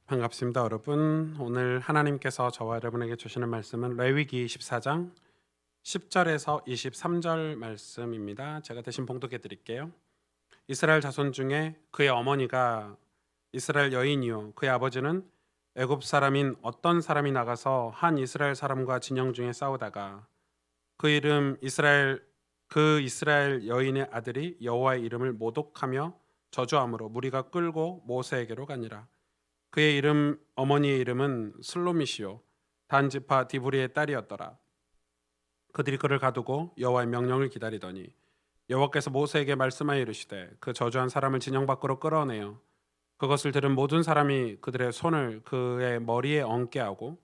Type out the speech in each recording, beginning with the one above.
반갑습니다, 여러분. 오늘 하나님께서 저와 여러분에게 주시는 말씀은 레위기 14장 10절에서 23절 말씀입니다. 제가 대신 봉독해 드릴게요. 이스라엘 자손 중에 그의 어머니가 이스라엘 여인이요 그의 아버지는 애굽 사람인 어떤 사람이 나가서 한 이스라엘 사람과 진영 중에 싸우다가 그 이름 이스라엘 여인의 아들이 여호와의 이름을 모독하며 저주함으로 무리가 끌고 모세에게로 가니라. 그의 어머니의 이름은 슬로미시요 단지파 디브리의 딸이었더라. 그들이 그를 가두고 여호와의 명령을 기다리더니 여호와께서 모세에게 말씀하여 이르시되 그 저주한 사람을 진영 밖으로 끌어내어 그것을 들은 모든 사람이 그들의 손을 그의 머리에 얹게 하고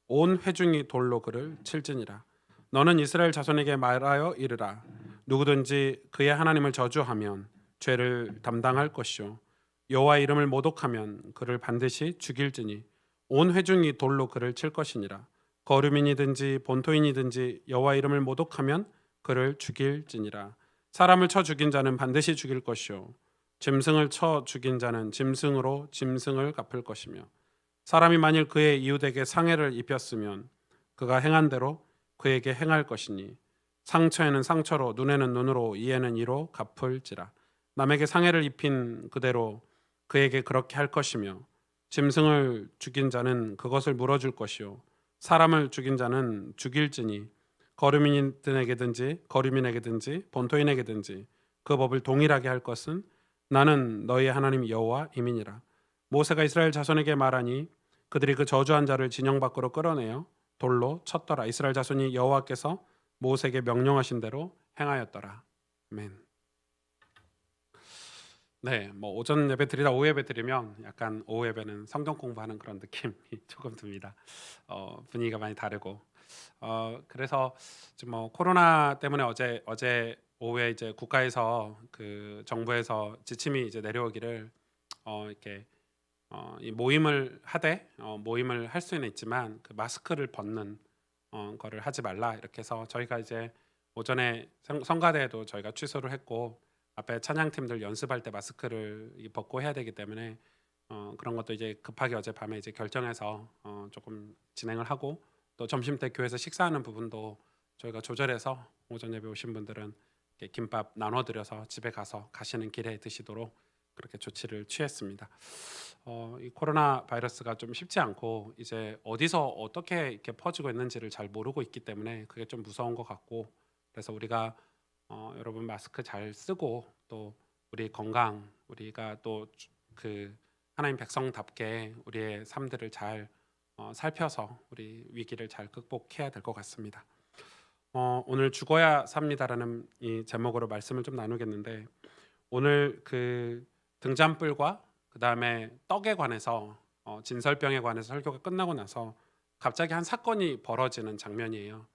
온 회중이 돌로 그를 칠지니라. 너는 이스라엘 자손에게 말하여 이르라. 누구든지 그의 하나님을 저주하면 죄를 담당할 것이요 여호와의 이름을 모독하면 그를 반드시 죽일지니 온 회중이 돌로 그를 칠 것이니라. 거류민이든지 본토인이든지 여호와의 이름을 모독하면 그를 죽일지니라. 사람을 쳐 죽인 자는 반드시 죽일 것이요 짐승을 쳐 죽인 자는 짐승으로 짐승을 갚을 것이며 사람이 만일 그의 이웃에게 상해를 입혔으면 그가 행한 대로 그에게 행할 것이니 상처에는 상처로 눈에는 눈으로 이에는 이로 갚을지라. 남에게 상해를 입힌 그대로 그에게 그렇게 할 것이며 짐승을 죽인 자는 그것을 물어줄 것이요 사람을 죽인 자는 죽일지니 거류민에게든지 본토인에게든지 그 법을 동일하게 할 것은 나는 너희 하나님 여호와임이니라. 모세가 이스라엘 자손에게 말하니 그들이 그 저주한 자를 진영 밖으로 끌어내어 돌로 쳤더라. 이스라엘 자손이 여호와께서 모세에게 명령하신 대로 행하였더라. 아멘. 네, 뭐 오전 예배 드리다 오후 예배 드리면 약간 오후 예배는 성경 공부하는 그런 느낌이 조금 듭니다. 분위기가 많이 다르고 그래서 지금 뭐 코로나 때문에 어제 오후에 이제 국가에서 그 정부에서 지침이 이제 내려오기를 이렇게 이 모임을 하되 모임을 할 수는 있지만 그 마스크를 벗는 거를 하지 말라 이렇게 해서 저희가 이제 오전에 성가대도 저희가 취소를 했고 앞에 찬양팀들 연습할 때 마스크를 벗고 해야 되기 때문에 그런 것도 이제 급하게 어젯밤에 이제 결정해서 조금 진행을 하고 또 점심 때 교회에서 식사하는 부분도 저희가 조절해서 오전 예배 오신 분들은 이렇게 김밥 나눠드려서 집에 가서 가시는 길에 드시도록 그렇게 조치를 취했습니다. 이 코로나 바이러스가 좀 쉽지 않고 이제 어디서 어떻게 이렇게 퍼지고 있는지를 잘 모르고 있기 때문에 그게 좀 무서운 것 같고 그래서 우리가 여러분 마스크 잘 쓰고 또 우리 건강 우리가 또 그 하나님 백성답게 우리의 삶들을 잘 살펴서 우리 위기를 잘 극복해야 될 것 같습니다. 오늘 죽어야 삽니다라는 이 제목으로 말씀을 좀 나누겠는데 오늘 그 등잔불과 그 다음에 떡에 관해서 진설병에 관해서 설교가 끝나고 나서 갑자기 한 사건이 벌어지는 장면이에요.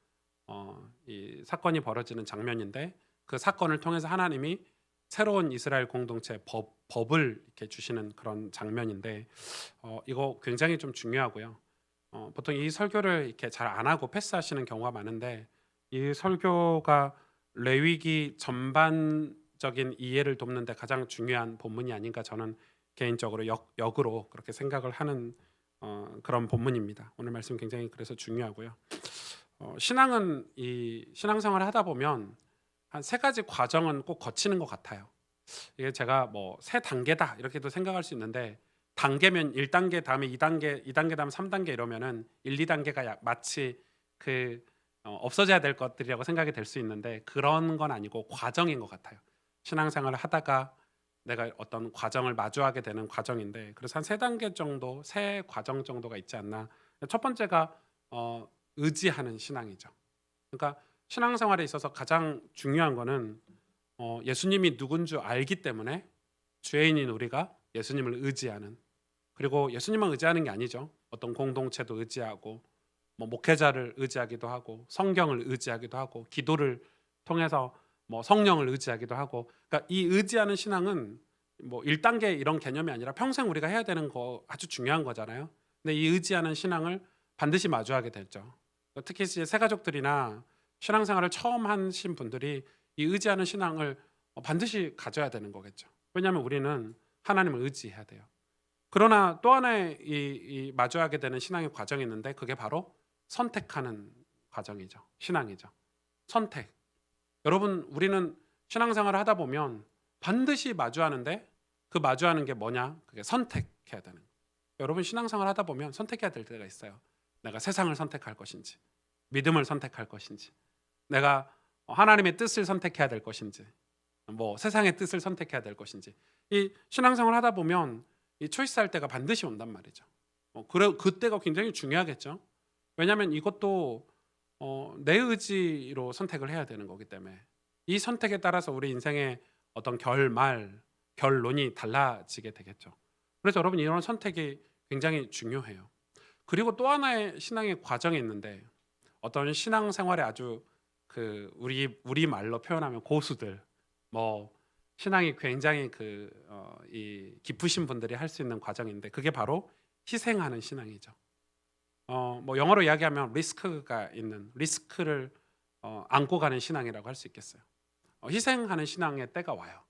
이 사건이 벌어지는 장면인데 그 사건을 통해서 하나님이 새로운 이스라엘 공동체 법을 이렇게 주시는 그런 장면인데 이거 굉장히 좀 중요하고요. 보통 이 설교를 이렇게 잘 안 하고 패스하시는 경우가 많은데 이 설교가 레위기 전반적인 이해를 돕는데 가장 중요한 본문이 아닌가 저는 개인적으로 역으로 그렇게 생각을 하는 그런 본문입니다. 오늘 말씀 굉장히 그래서 중요하고요. 신앙은 이 신앙생활을 하다 보면 한 세 가지 과정은 꼭 거치는 것 같아요. 이게 제가 뭐 세 단계다 이렇게도 생각할 수 있는데 단계면 1단계 다음에 2단계, 2단계 다음에 3단계 이러면은 1, 2단계가 마치 그 없어져야 될 것들이라고 생각이 될 수 있는데 그런 건 아니고 과정인 것 같아요. 신앙생활을 하다가 내가 어떤 과정을 마주하게 되는 과정인데 그래서 한 세 단계 정도, 세 과정 정도가 있지 않나. 첫 번째가 의지하는 신앙이죠. 그러니까 신앙생활에 있어서 가장 중요한 거는 예수님이 누군 줄 알기 때문에 죄인인 우리가 예수님을 의지하는 그리고 예수님만 의지하는 게 아니죠. 어떤 공동체도 의지하고 뭐 목회자를 의지하기도 하고 성경을 의지하기도 하고 기도를 통해서 뭐 성령을 의지하기도 하고 그러니까 이 의지하는 신앙은 뭐 1단계 이런 개념이 아니라 평생 우리가 해야 되는 거 아주 중요한 거잖아요. 근데 이 의지하는 신앙을 반드시 마주하게 되죠. 특히 이제 새가족들이나 신앙생활을 처음 하신 분들이 이 의지하는 신앙을 반드시 가져야 되는 거겠죠. 왜냐하면 우리는 하나님을 의지해야 돼요. 그러나 또 하나의 마주하게 되는 신앙의 과정이 있는데 그게 바로 선택하는 과정이죠. 신앙이죠. 선택. 여러분 우리는 신앙생활을 하다 보면 반드시 마주하는데 그 마주하는 게 뭐냐? 그게 선택해야 되는 거예요. 여러분 신앙생활 하다 보면 선택해야 될 때가 있어요. 내가 세상을 선택할 것인지, 믿음을 선택할 것인지, 내가 하나님의 뜻을 선택해야 될 것인지, 뭐 세상의 뜻을 선택해야 될 것인지. 이 신앙생활 하다 보면 이 초이스할 때가 반드시 온단 말이죠. 그때가 굉장히 중요하겠죠. 왜냐하면 이것도 내 의지로 선택을 해야 되는 거기 때문에 이 선택에 따라서 우리 인생의 어떤 결론이 달라지게 되겠죠. 그래서 여러분 이런 선택이 굉장히 중요해요. 그리고 또 하나의 신앙의 과정이 있는데 어떤 신앙생활에 아주 우리 말로 표현하면 고수들, 뭐 신앙이 굉장히 이 깊으신 분들이 할 수 있는 과정인데 그게 바로 희생하는 신앙이죠. 뭐 영어로 이야기하면 리스크가 있는 리스크를 안고 가는 신앙이라고 할 수 있겠어요. 희생하는 신앙의 때가 와요.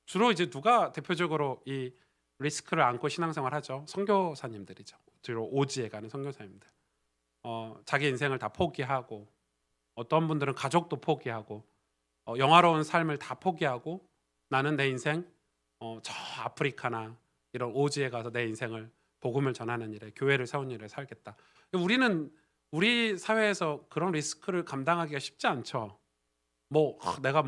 주로 이제 누가 대표적으로 이 리스크를 안고 신앙생활 하죠? 선교사님들이죠. 주로 오지에 가는 선교사님들. 자기 인생을 다 포기하고 어떤 분들은 가족도 포기하고 영화로운 삶을 다 포기하고 나는 내 인생 저 아프리카나 이런 오지에 가서 내 인생을 복음을 전하는 일에 교회를 세운 일에 살겠다. 우리는 우리 사회에서 그런 리스크를 감당하기가 쉽지 않죠. 내가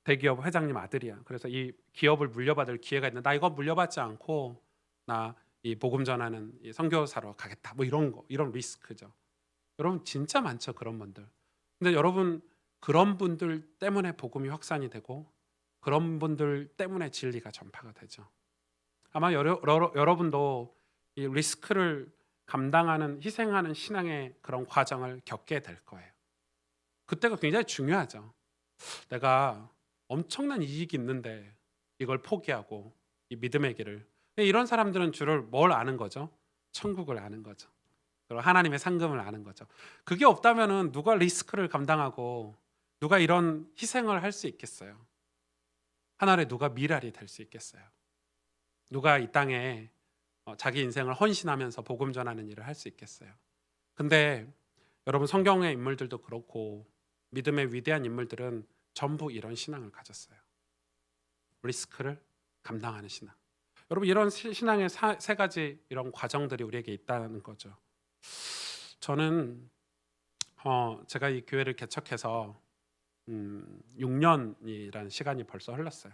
대기업 회장님 아들이야. 그래서 이 기업을 물려받을 기회가 있는데 나 이거 물려받지 않고 나 이 복음 전하는 이 선교사로 가겠다. 뭐 이런 거, 이런 리스크죠. 여러분 진짜 많죠 그런 분들. 근데 여러분 그런 분들 때문에 복음이 확산이 되고 그런 분들 때문에 진리가 전파가 되죠. 아마 여러분도 이 리스크를 감당하는 희생하는 신앙의 그런 과정을 겪게 될 거예요. 그때가 굉장히 중요하죠. 내가 엄청난 이익이 있는데 이걸 포기하고 이 믿음의 길을. 이런 사람들은 주로 뭘 아는 거죠? 천국을 아는 거죠. 그리고 하나님의 상급을 아는 거죠. 그게 없다면은 누가 리스크를 감당하고 누가 이런 희생을 할 수 있겠어요? 하늘에 누가 미랄이 될 수 있겠어요? 누가 이 땅에 자기 인생을 헌신하면서 복음 전하는 일을 할 수 있겠어요? 근데 여러분 성경의 인물들도 그렇고 믿음의 위대한 인물들은 전부 이런 신앙을 가졌어요. 리스크를 감당하는 신앙. 여러분 이런 신앙의 세 가지 이런 과정들이 우리에게 있다는 거죠. 저는 제가 이 교회를 개척해서 6년이라는 시간이 벌써 흘렀어요.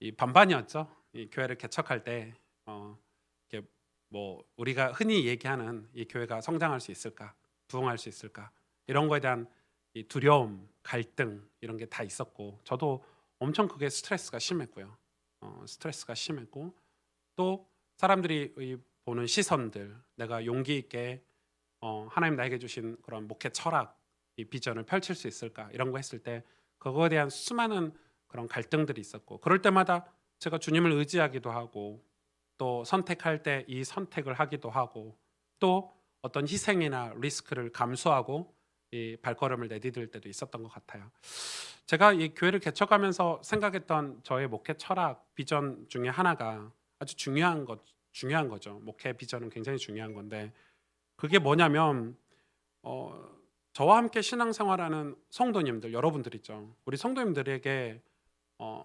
이 반반이었죠. 이 교회를 개척할 때 이렇게 우리가 흔히 얘기하는 이 교회가 성장할 수 있을까, 부흥할 수 있을까 이런 거에 대한 이 두려움, 갈등 이런 게 다 있었고 저도 엄청 그게 스트레스가 심했고요. 스트레스가 심했고 또 사람들이 보는 시선들, 내가 용기 있게 하나님 나에게 주신 그런 목회 철학, 이 비전을 펼칠 수 있을까 이런 거 했을 때 그거에 대한 수많은 그런 갈등들이 있었고 그럴 때마다 제가 주님을 의지하기도 하고 또 선택할 때 이 선택을 하기도 하고 또 어떤 희생이나 리스크를 감수하고 이 발걸음을 내디딜 때도 있었던 것 같아요. 제가 이 교회를 개척하면서 생각했던 저의 목회 철학 비전 중에 하나가 아주 중요한 거죠. 목회 비전은 굉장히 중요한 건데 그게 뭐냐면 저와 함께 신앙생활하는 성도님들 여러분들 있죠. 우리 성도님들에게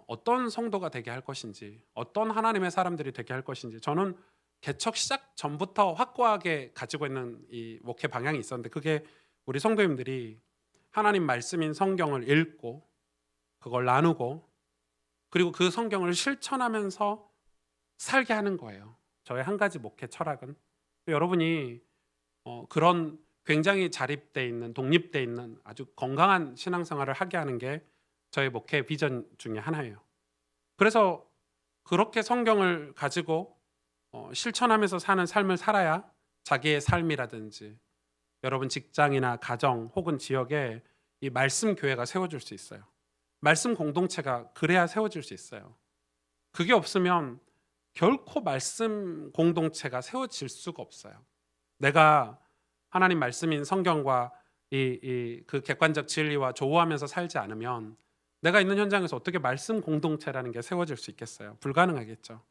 어떤 성도가 되게 할 것인지 어떤 하나님의 사람들이 되게 할 것인지 저는 개척 시작 전부터 확고하게 가지고 있는 이 목회 방향이 있었는데 그게 우리 성도님들이 하나님 말씀인 성경을 읽고 그걸 나누고 그리고 그 성경을 실천하면서 살게 하는 거예요. 저의 한 가지 목회 철학은 여러분이 그런 굉장히 자립돼 있는 독립돼 있는 아주 건강한 신앙생활을 하게 하는 게 저의 목회 비전 중에 하나예요. 그래서 그렇게 성경을 가지고 실천하면서 사는 삶을 살아야 자기의 삶이라든지 여러분 직장이나 가정 혹은 지역에 이 말씀 교회가 세워질 수 있어요. 말씀 공동체가 그래야 세워질 수 있어요. 그게 없으면 결코 말씀 공동체가 세워질 수가 없어요. 내가 하나님 말씀인 성경과 그 객관적 진리와 조우하면서 살지 않으면 내가 있는 현장에서 어떻게 말씀 공동체라는 게 세워질 수 있겠어요? 불가능하겠죠.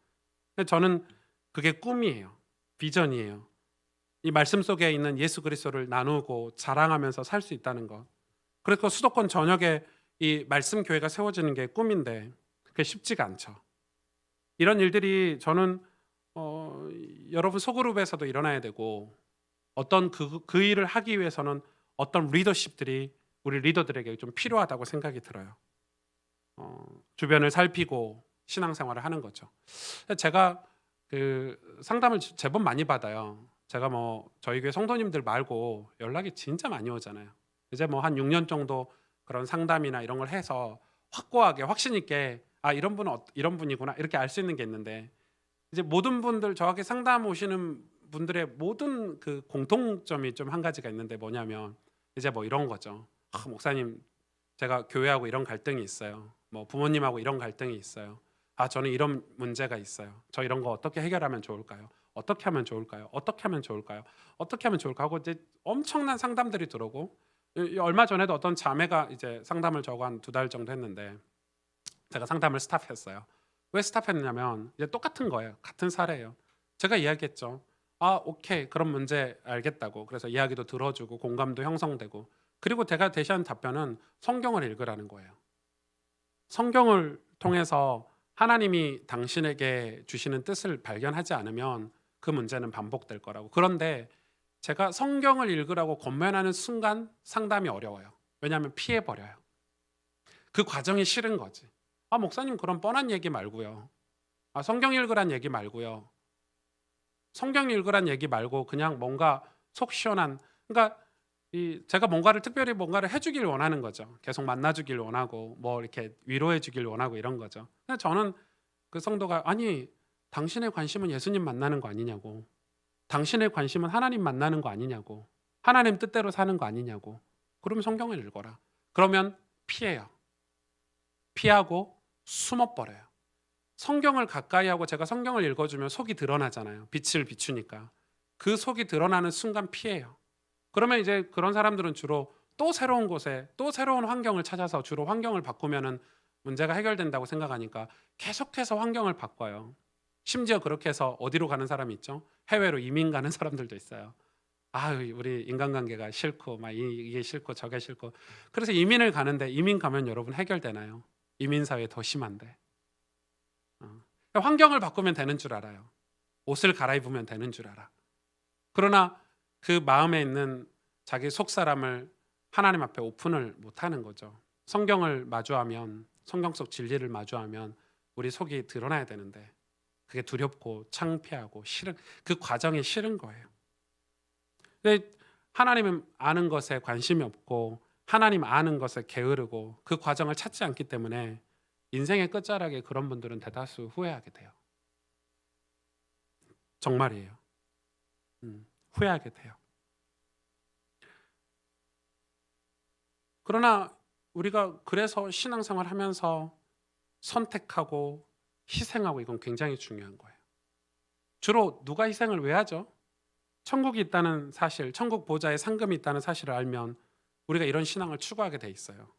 저는 그게 꿈이에요. 비전이에요. 이 말씀 속에 있는 예수 그리스도를 나누고 자랑하면서 살 수 있다는 것. 그래서 수도권 전역에 이 말씀 교회가 세워지는 게 꿈인데 그게 쉽지가 않죠. 이런 일들이 저는 어, 여러분 소그룹에서도 일어나야 되고 어떤 그 일을 하기 위해서는 어떤 리더십들이 우리 리더들에게 좀 필요하다고 생각이 들어요. 주변을 살피고 신앙생활을 하는 거죠. 제가 그 상담을 제법 많이 받아요. 제가 뭐 저희 교회 성도님들 말고 연락이 진짜 많이 오잖아요. 이제 뭐 한 6년 정도 그런 상담이나 이런 걸 해서 확고하게 확신 있게 아 이런 분은 이런 분이구나 이렇게 알 수 있는 게 있는데 이제 모든 분들 저에게 상담 오시는 분들의 모든 그 공통점이 좀 한 가지가 있는데 뭐냐면 이제 뭐 이런 거죠. 목사님 제가 교회하고 이런 갈등이 있어요. 뭐 부모님하고 이런 갈등이 있어요. 저는 이런 문제가 있어요. 저 이런 거 어떻게 해결하면 좋을까요? 어떻게 하면 좋을까요? 어떻게 하면 좋을까요? 어떻게 하면 좋을까 하고 이제 엄청난 상담들이 들어오고 얼마 전에도 어떤 자매가 이제 상담을 저거 한 2달 정도 했는데 제가 상담을 스탑했어요. 왜 스탑했냐면 이제 똑같은 거예요. 같은 사례예요. 제가 이야기했죠. 오케이. 그런 문제 알겠다고. 그래서 이야기도 들어주고 공감도 형성되고 그리고 제가 대시한 답변은 성경을 읽으라는 거예요. 성경을 통해서 하나님이 당신에게 주시는 뜻을 발견하지 않으면 그 문제는 반복될 거라고. 그런데 제가 성경을 읽으라고 권면하는 순간 상담이 어려워요. 왜냐하면 피해 버려요. 그 과정이 싫은 거지. 목사님 그런 뻔한 얘기 말고요. 성경 읽으란 얘기 말고요. 성경 읽으란 얘기 말고 그냥 뭔가 속 시원한 그러니까 제가 뭔가를 특별히 뭔가를 해주길 원하는 거죠. 계속 만나주길 원하고 뭐 이렇게 위로해주길 원하고 이런 거죠. 근데 저는 그 성도가 아니 당신의 관심은 예수님 만나는 거 아니냐고, 당신의 관심은 하나님 만나는 거 아니냐고, 하나님 뜻대로 사는 거 아니냐고. 그러면 성경을 읽어라. 그러면 피해요. 피하고 숨어버려요. 성경을 가까이 하고 제가 성경을 읽어주면 속이 드러나잖아요. 빛을 비추니까. 그 속이 드러나는 순간 피해요. 그러면 이제 그런 사람들은 주로 또 새로운 곳에 또 새로운 환경을 찾아서 주로 환경을 바꾸면은 문제가 해결된다고 생각하니까 계속해서 환경을 바꿔요. 심지어 그렇게 해서 어디로 가는 사람이 있죠? 해외로 이민 가는 사람들도 있어요. 우리 인간관계가 싫고 막 이게 싫고 저게 싫고 그래서 이민을 가는데 이민 가면 여러분 해결되나요? 이민 사회 더 심한데. 환경을 바꾸면 되는 줄 알아요. 옷을 갈아입으면 되는 줄 알아. 그러나 그 마음에 있는 자기 속사람을 하나님 앞에 오픈을 못하는 거죠. 성경을 마주하면 성경 속 진리를 마주하면 우리 속이 드러나야 되는데 그게 두렵고 창피하고 싫은 그 과정이 싫은 거예요. 근데 하나님은 아는 것에 관심이 없고 하나님 아는 것에 게으르고 그 과정을 찾지 않기 때문에 인생의 끝자락에 그런 분들은 대다수 후회하게 돼요. 정말이에요. 후회하게 돼요. 그러나 우리가 그래서 신앙생활 하면서 선택하고 희생하고 이건 굉장히 중요한 거예요. 주로 누가 희생을 왜 하죠? 천국이 있다는 사실, 천국 보좌에 상금이 있다는 사실을 알면 우리가 이런 신앙을 추구하게 돼 있어요.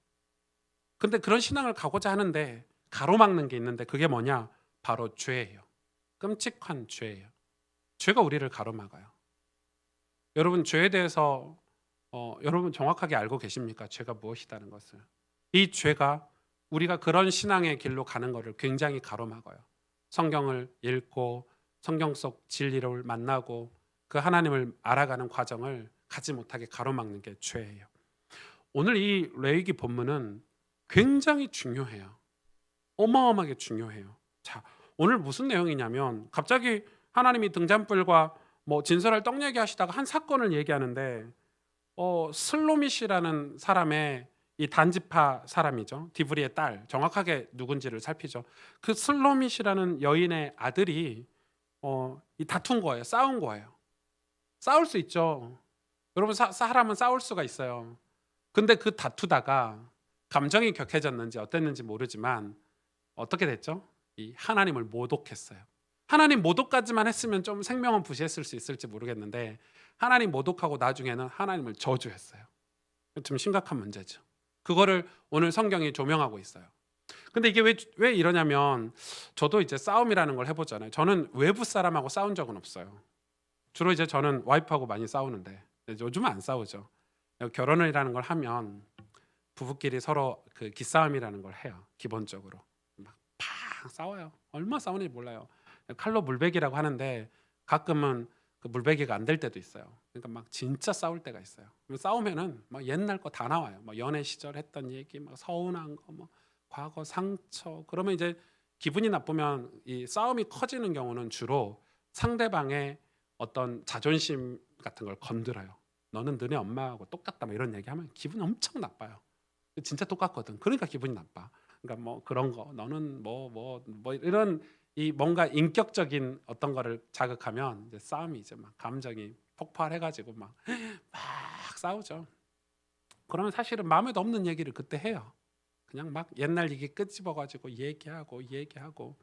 근데 그런 신앙을 가고자 하는데 가로막는 게 있는데 그게 뭐냐? 바로 죄예요. 끔찍한 죄예요. 죄가 우리를 가로막아요. 여러분 죄에 대해서 여러분 정확하게 알고 계십니까? 죄가 무엇이라는 것을. 이 죄가 우리가 그런 신앙의 길로 가는 것을 굉장히 가로막아요. 성경을 읽고 성경 속 진리를 만나고 그 하나님을 알아가는 과정을 가지 못하게 가로막는 게 죄예요. 오늘 이 레위기 본문은 굉장히 중요해요. 어마어마하게 중요해요. 자, 오늘 무슨 내용이냐면 갑자기 하나님이 등잔불과 뭐 진설할 떡 얘기하시다가 한 사건을 얘기하는데 슬로밋이라는 사람의 이 단지파 사람이죠. 디브리의 딸, 정확하게 누군지를 살피죠. 그 슬로밋이라는 여인의 아들이 이 다툰 거예요. 싸운 거예요. 싸울 수 있죠. 여러분 사람은 싸울 수가 있어요. 근데 그 다투다가 감정이 격해졌는지 어땠는지 모르지만 어떻게 됐죠? 이 하나님을 모독했어요. 하나님 모독까지만 했으면 좀 생명은 부시했을 수 있을지 모르겠는데 하나님 모독하고 나중에는 하나님을 저주했어요. 좀 심각한 문제죠. 그거를 오늘 성경이 조명하고 있어요. 근데 이게 왜 이러냐면 저도 이제 싸움이라는 걸 해보잖아요. 저는 외부 사람하고 싸운 적은 없어요. 주로 이제 저는 와이프하고 많이 싸우는데 요즘은 안 싸우죠. 결혼이라는 걸 하면 부부끼리 서로 그 기싸움이라는 걸 해요. 기본적으로 막 팍 싸워요. 얼마 싸우는지 몰라요. 칼로 물베기라고 하는데 가끔은 그 물베기가 안 될 때도 있어요. 그러니까 막 진짜 싸울 때가 있어요. 싸우면은 막 옛날 거 다 나와요. 막 연애 시절 했던 얘기, 막 서운한 거, 뭐 과거 상처. 그러면 이제 기분이 나쁘면 이 싸움이 커지는 경우는 주로 상대방의 어떤 자존심 같은 걸 건드려요. 너는 너네 엄마하고 똑같다, 뭐 이런 얘기하면 기분 엄청 나빠요. 진짜 똑같거든. 그러니까 기분이 나빠. 그러니까 뭐 그런 거, 너는 뭐 이런 이 뭔가 인격적인 어떤 거를 자극하면 이제 싸움이 이제 막 감정이 폭발해가지고 막 싸우죠. 그러면 사실은 마음에도 없는 얘기를 그때 해요. 그냥 막 옛날 얘기 끄집어가지고 얘기하고.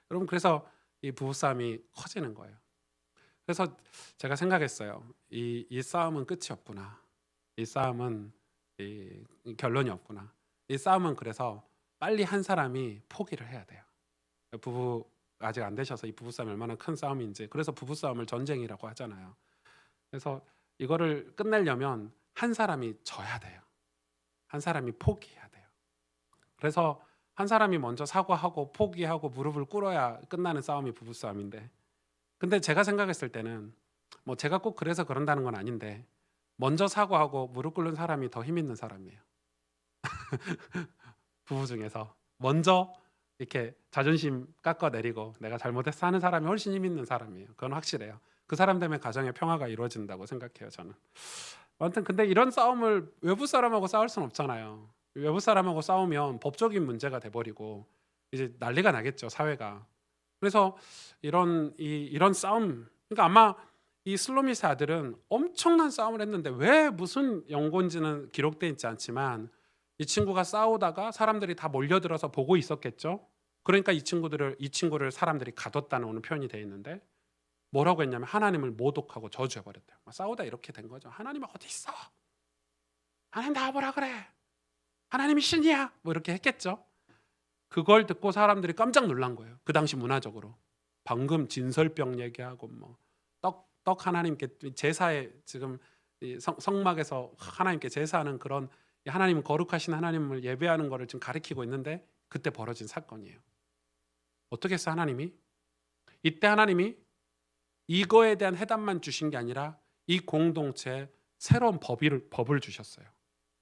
여러분, 그래서 이 부부싸움이 커지는 거예요. 그래서 제가 생각했어요. 이 싸움은 끝이 없구나. 이 싸움은 이 결론이 없구나. 이 싸움은 그래서 빨리 한 사람이 포기를 해야 돼요. 부부 아직 안 되셔서 이 부부싸움이 얼마나 큰 싸움인지, 그래서 부부싸움을 전쟁이라고 하잖아요. 그래서 이거를 끝내려면 한 사람이 져야 돼요. 한 사람이 포기해야 돼요. 그래서 한 사람이 먼저 사과하고 포기하고 무릎을 꿇어야 끝나는 싸움이 부부싸움인데, 근데 제가 생각했을 때는 뭐 제가 꼭 그래서 그런다는 건 아닌데, 먼저 사과하고 무릎 꿇는 사람이 더 힘 있는 사람이에요. 부부 중에서 먼저 이렇게 자존심 깎아내리고 내가 잘못했어 하는 사람이 훨씬 힘 있는 사람이에요. 그건 확실해요. 그 사람 때문에 가정의 평화가 이루어진다고 생각해요, 저는. 아무튼 근데 이런 싸움을 외부 사람하고 싸울 순 없잖아요. 외부 사람하고 싸우면 법적인 문제가 돼버리고 이제 난리가 나겠죠, 사회가. 그래서 이런 싸움, 그러니까 아마 이 슬로미스 아들은 엄청난 싸움을 했는데, 왜 무슨 연고인지는 기록되어 있지 않지만 이 친구가 싸우다가 사람들이 다 몰려들어서 보고 있었겠죠. 그러니까 이 친구를 사람들이 가뒀다는 오늘 표현이 되어 있는데, 뭐라고 했냐면 하나님을 모독하고 저주해 버렸대요. 싸우다 이렇게 된 거죠. 하나님 어디 있어? 하나님 나와보라 그래. 하나님이 신이야. 뭐 이렇게 했겠죠. 그걸 듣고 사람들이 깜짝 놀란 거예요. 그 당시 문화적으로. 방금 진설병 얘기하고 뭐 떡 하나님께 제사에 지금 성막에서 하나님께 제사하는 그런 하나님 거룩하신 하나님을 예배하는 거를 지금 가리키고 있는데, 그때 벌어진 사건이에요. 어떻게 했어 하나님이? 이때 하나님이 이거에 대한 해답만 주신 게 아니라 이 공동체에 새로운 법을 주셨어요.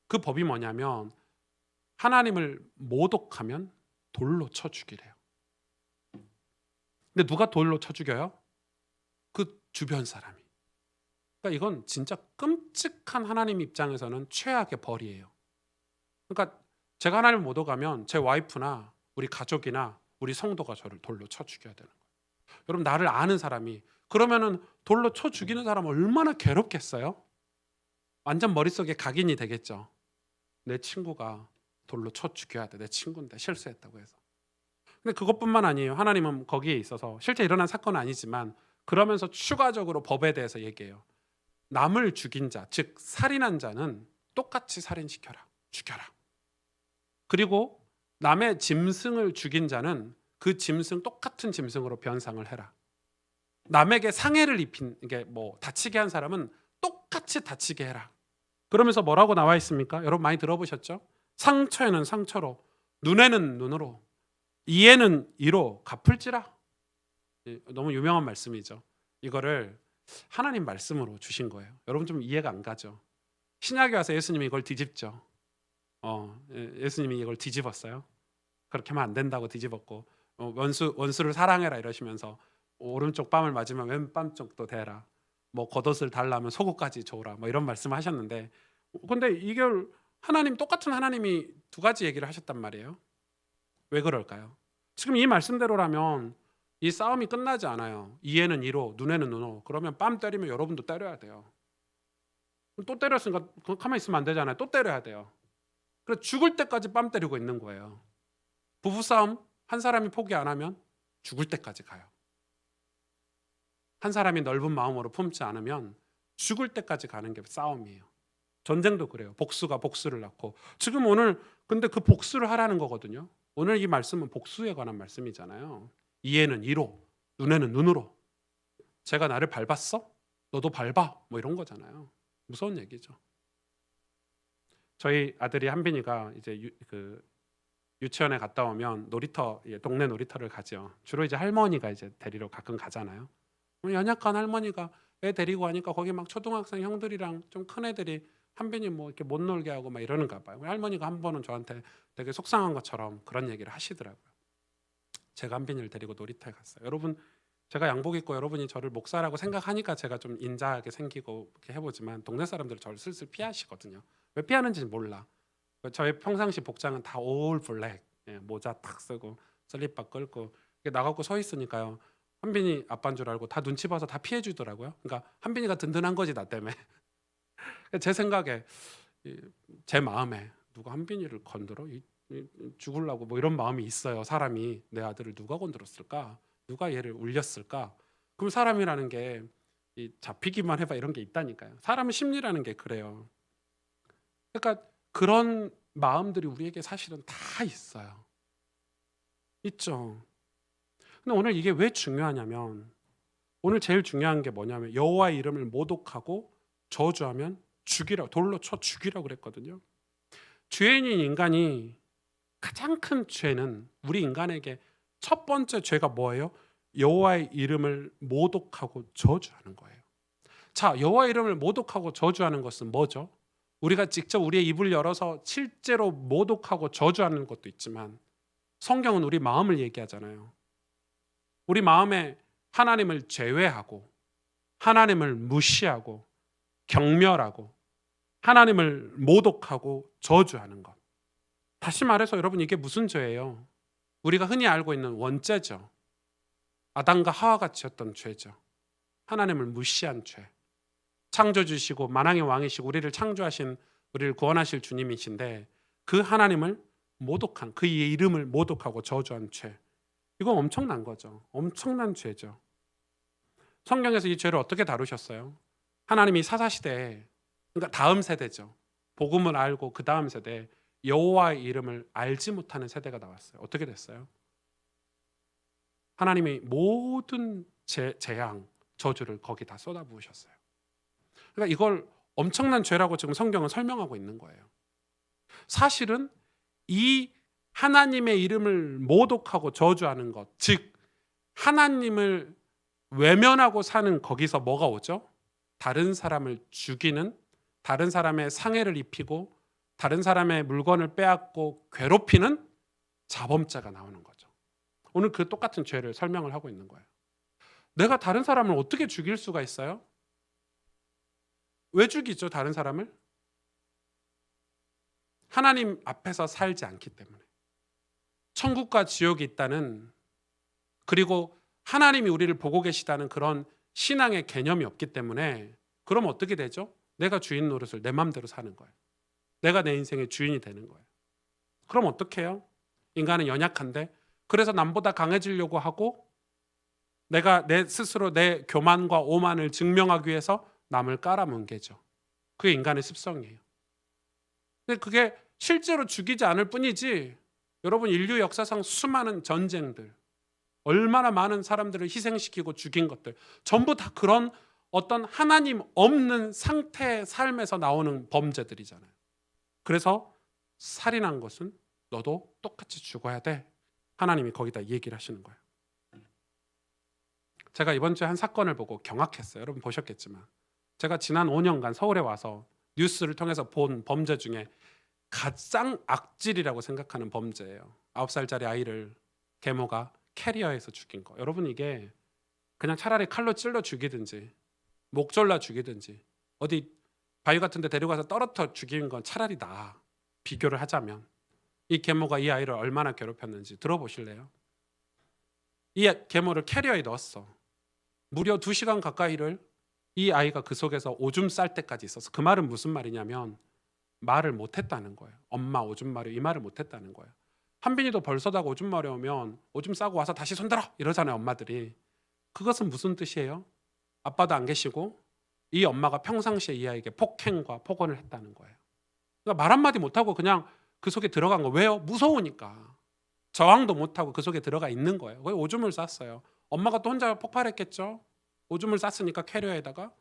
그 법이 뭐냐면 하나님을 모독하면 돌로 쳐 죽이래요. 근데 누가 돌로 쳐 죽여요? 그 주변 사람이. 그러니까 이건 진짜 끔찍한 하나님 입장에서는 최악의 벌이에요. 그러니까 제가 하나님을 모독하면 제 와이프나 우리 가족이나 우리 성도가 저를 돌로 쳐 죽여야 되는 거예요. 여러분, 나를 아는 사람이 그러면은 돌로 쳐 죽이는 사람은 얼마나 괴롭겠어요? 완전 머릿속에 각인이 되겠죠. 내 친구가 돌로 쳐 죽여야 돼. 내 친구인데 실수했다고 해서. 근데 그것뿐만 아니에요. 하나님은 거기에 있어서 실제 일어난 사건은 아니지만 그러면서 추가적으로 법에 대해서 얘기해요. 남을 죽인 자, 즉 살인한 자는 똑같이 살인시켜라. 죽여라. 그리고 남의 짐승을 죽인 자는 그 짐승 똑같은 짐승으로 변상을 해라. 남에게 상해를 입힌, 이게 뭐 다치게 한 사람은 똑같이 다치게 해라. 그러면서 뭐라고 나와 있습니까? 여러분 많이 들어보셨죠? 상처에는 상처로, 눈에는 눈으로, 이에는 이로 갚을지라. 너무 유명한 말씀이죠. 이거를 하나님 말씀으로 주신 거예요. 여러분 좀 이해가 안 가죠? 신약에 와서 예수님이 이걸 뒤집죠. 예수님이 이걸 뒤집었어요. 그렇게 하면 안 된다고 뒤집었고, 원수를 사랑해라 이러시면서 오른쪽 뺨을 맞으면 왼뺨 쪽도 대라. 뭐 겉옷을 달라면 속옷까지 줘라. 뭐 이런 말씀을 하셨는데, 근데 이걸 똑같은 하나님이 두 가지 얘기를 하셨단 말이에요. 왜 그럴까요? 지금 이 말씀대로라면 이 싸움이 끝나지 않아요. 이에는 이로, 눈에는 눈으로. 그러면 뺨 때리면 여러분도 때려야 돼요. 또 때렸으니까 가만히 있으면 안 되잖아요. 또 때려야 돼요. 그래서 죽을 때까지 뺨 때리고 있는 거예요. 부부싸움 한 사람이 포기 안 하면 죽을 때까지 가요. 한 사람이 넓은 마음으로 품지 않으면 죽을 때까지 가는 게 싸움이에요. 전쟁도 그래요. 복수가 복수를 낳고. 지금 오늘 근데 그 복수를 하라는 거거든요. 오늘 이 말씀은 복수에 관한 말씀이잖아요. 이에는 이로, 눈에는 눈으로. 제가 나를 밟았어? 너도 밟아. 뭐 이런 거잖아요. 무서운 얘기죠. 저희 아들이 한빈이가 이제 유치원에 갔다 오면 놀이터, 동네 놀이터를 가죠. 주로 이제 할머니가 이제 데리러 가끔 가잖아요. 연약한 할머니가 애 데리고 가니까 거기 막 초등학생 형들이랑 좀 큰 애들이 한빈이 뭐 이렇게 못 놀게 하고 막 이러는가 봐요. 할머니가 한 번은 저한테 되게 속상한 것처럼 그런 얘기를 하시더라고요. 제가 한빈이를 데리고 놀이터에 갔어요. 여러분, 제가 양복 입고 여러분이 저를 목사라고 생각하니까 제가 좀 인자하게 생기고 이렇게 해보지만 동네 사람들은 저를 슬슬 피하시거든요. 왜 피하는지는 몰라. 저의 평상시 복장은 다 올 블랙, 모자 탁 쓰고 슬립바 끌고 이렇게 나가고 서 있으니까요. 한빈이 아빠인 줄 알고 다 눈치 봐서 다 피해 주더라고요. 그러니까 한빈이가 든든한 거지 나 때문에. 제 생각에 제 마음에 누가 한빈이를 건드려 죽으려고 뭐 이런 마음이 있어요. 사람이 내 아들을 누가 건드렸을까? 누가 얘를 울렸을까? 그럼 사람이라는 게 잡히기만 해봐 이런 게 있다니까요. 사람의 심리라는 게 그래요. 그러니까 그런 마음들이 우리에게 사실은 다 있어요. 있죠. 근데 오늘 이게 왜 중요하냐면 오늘 제일 중요한 게 뭐냐면 여호와의 이름을 모독하고 저주하면 죽이라고, 돌로 쳐 죽이라고 그랬거든요. 죄인인 인간이 가장 큰 죄는 우리 인간에게 첫 번째 죄가 뭐예요? 여호와의 이름을 모독하고 저주하는 거예요. 자, 여호와의 이름을 모독하고 저주하는 것은 뭐죠? 우리가 직접 우리의 입을 열어서 실제로 모독하고 저주하는 것도 있지만 성경은 우리 마음을 얘기하잖아요. 우리 마음에 하나님을 제외하고 하나님을 무시하고 경멸하고 하나님을 모독하고 저주하는 것. 다시 말해서 여러분 이게 무슨 죄예요? 우리가 흔히 알고 있는 원죄죠. 아담과 하와가 지었던 죄죠. 하나님을 무시한 죄. 창조주시고 만왕의 왕이시고 우리를 창조하신, 우리를 구원하실 주님이신데 그 하나님을 모독한, 그의 이름을 모독하고 저주한 죄. 이건 엄청난 거죠. 엄청난 죄죠. 성경에서 이 죄를 어떻게 다루셨어요? 하나님이 사사시대에, 그러니까 다음 세대죠. 복음을 알고 그 다음 세대에 여호와의 이름을 알지 못하는 세대가 나왔어요. 어떻게 됐어요? 하나님이 모든 재앙, 저주를 거기다 쏟아부으셨어요. 그러니까 이걸 엄청난 죄라고 지금 성경은 설명하고 있는 거예요. 사실은 이 하나님의 이름을 모독하고 저주하는 것, 즉 하나님을 외면하고 사는 거기서 뭐가 오죠? 다른 사람을 죽이는, 다른 사람의 상해를 입히고 다른 사람의 물건을 빼앗고 괴롭히는 자범죄가 나오는 거죠. 오늘 그 똑같은 죄를 설명을 하고 있는 거예요. 내가 다른 사람을 어떻게 죽일 수가 있어요? 왜 죽이죠, 다른 사람을? 하나님 앞에서 살지 않기 때문에. 천국과 지옥이 있다는, 그리고 하나님이 우리를 보고 계시다는 그런 신앙의 개념이 없기 때문에, 그럼 어떻게 되죠? 내가 주인 노릇을 내 마음대로 사는 거예요. 내가 내 인생의 주인이 되는 거예요. 그럼 어떻게 해요? 인간은 연약한데, 그래서 남보다 강해지려고 하고 내가 내 스스로 내 교만과 오만을 증명하기 위해서 남을 깔아뭉개죠. 그게 인간의 습성이에요. 근데 그게 실제로 죽이지 않을 뿐이지, 여러분 인류 역사상 수많은 전쟁들, 얼마나 많은 사람들을 희생시키고 죽인 것들, 전부 다 그런 어떤 하나님 없는 상태의 삶에서 나오는 범죄들이잖아요. 그래서 살인한 것은 너도 똑같이 죽어야 돼. 하나님이 거기다 얘기를 하시는 거예요. 제가 이번 주에 한 사건을 보고 경악했어요. 여러분 보셨겠지만 제가 지난 5년간 서울에 와서 뉴스를 통해서 본 범죄 중에 가장 악질이라고 생각하는 범죄예요. 9살짜리 아이를 계모가 캐리어에서 죽인 거. 여러분 이게 그냥 차라리 칼로 찔러 죽이든지 목 졸라 죽이든지 어디 바위 같은 데 데려가서 떨어뜨려 죽이는 건 차라리 나아. 비교를 하자면 이 계모가 이 아이를 얼마나 괴롭혔는지 들어보실래요? 이 계모를 캐리어에 넣었어. 무려 2시간 가까이를 이 아이가 그 속에서 오줌 쌀 때까지 있었어. 그 말은 무슨 말이냐면 말을 못했다는 거예요. 엄마 오줌 마려, 이 말을 못했다는 거예요. 한빈이도 벌써다가 오줌 마려우면 오줌 싸고 와서 다시 손들어 이러잖아요, 엄마들이. 그것은 무슨 뜻이에요? 아빠도 안 계시고 이 엄마가 평상시에 이 아이에게 폭행과 폭언을 했다는 거예요. 그러니까 말 한마디 못하고 그냥 그 속에 들어간 거. 왜요? 무서우니까. 저항도 못하고 그 속에 들어가 있는 거예요. 거기 오줌을 쌌어요. 엄마가 또 혼자 폭발했겠죠. 오줌을 쌌으니까 캐리어에다가.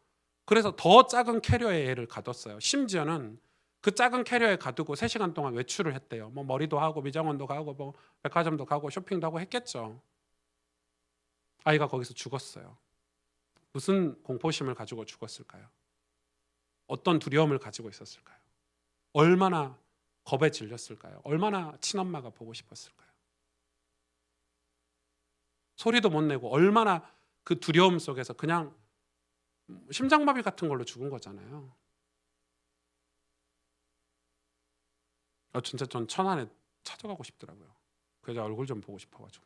그래서 더 작은 캐리어에 애를 가뒀어요. 심지어는 그 작은 캐리어에 가두고 3시간 동안 외출을 했대요. 뭐 머리도 하고 미장원도 가고 뭐 백화점도 가고 쇼핑도 하고 했겠죠. 아이가 거기서 죽었어요. 무슨 공포심을 가지고 죽었을까요? 어떤 두려움을 가지고 있었을까요? 얼마나 겁에 질렸을까요? 얼마나 친엄마가 보고 싶었을까요? 소리도 못 내고 얼마나 그 두려움 속에서 그냥 심장마비 같은 걸로 죽은 거잖아요. 진짜 전 천안에 찾아가고 싶더라고요. 그 여자 얼굴 좀 보고 싶어가지고.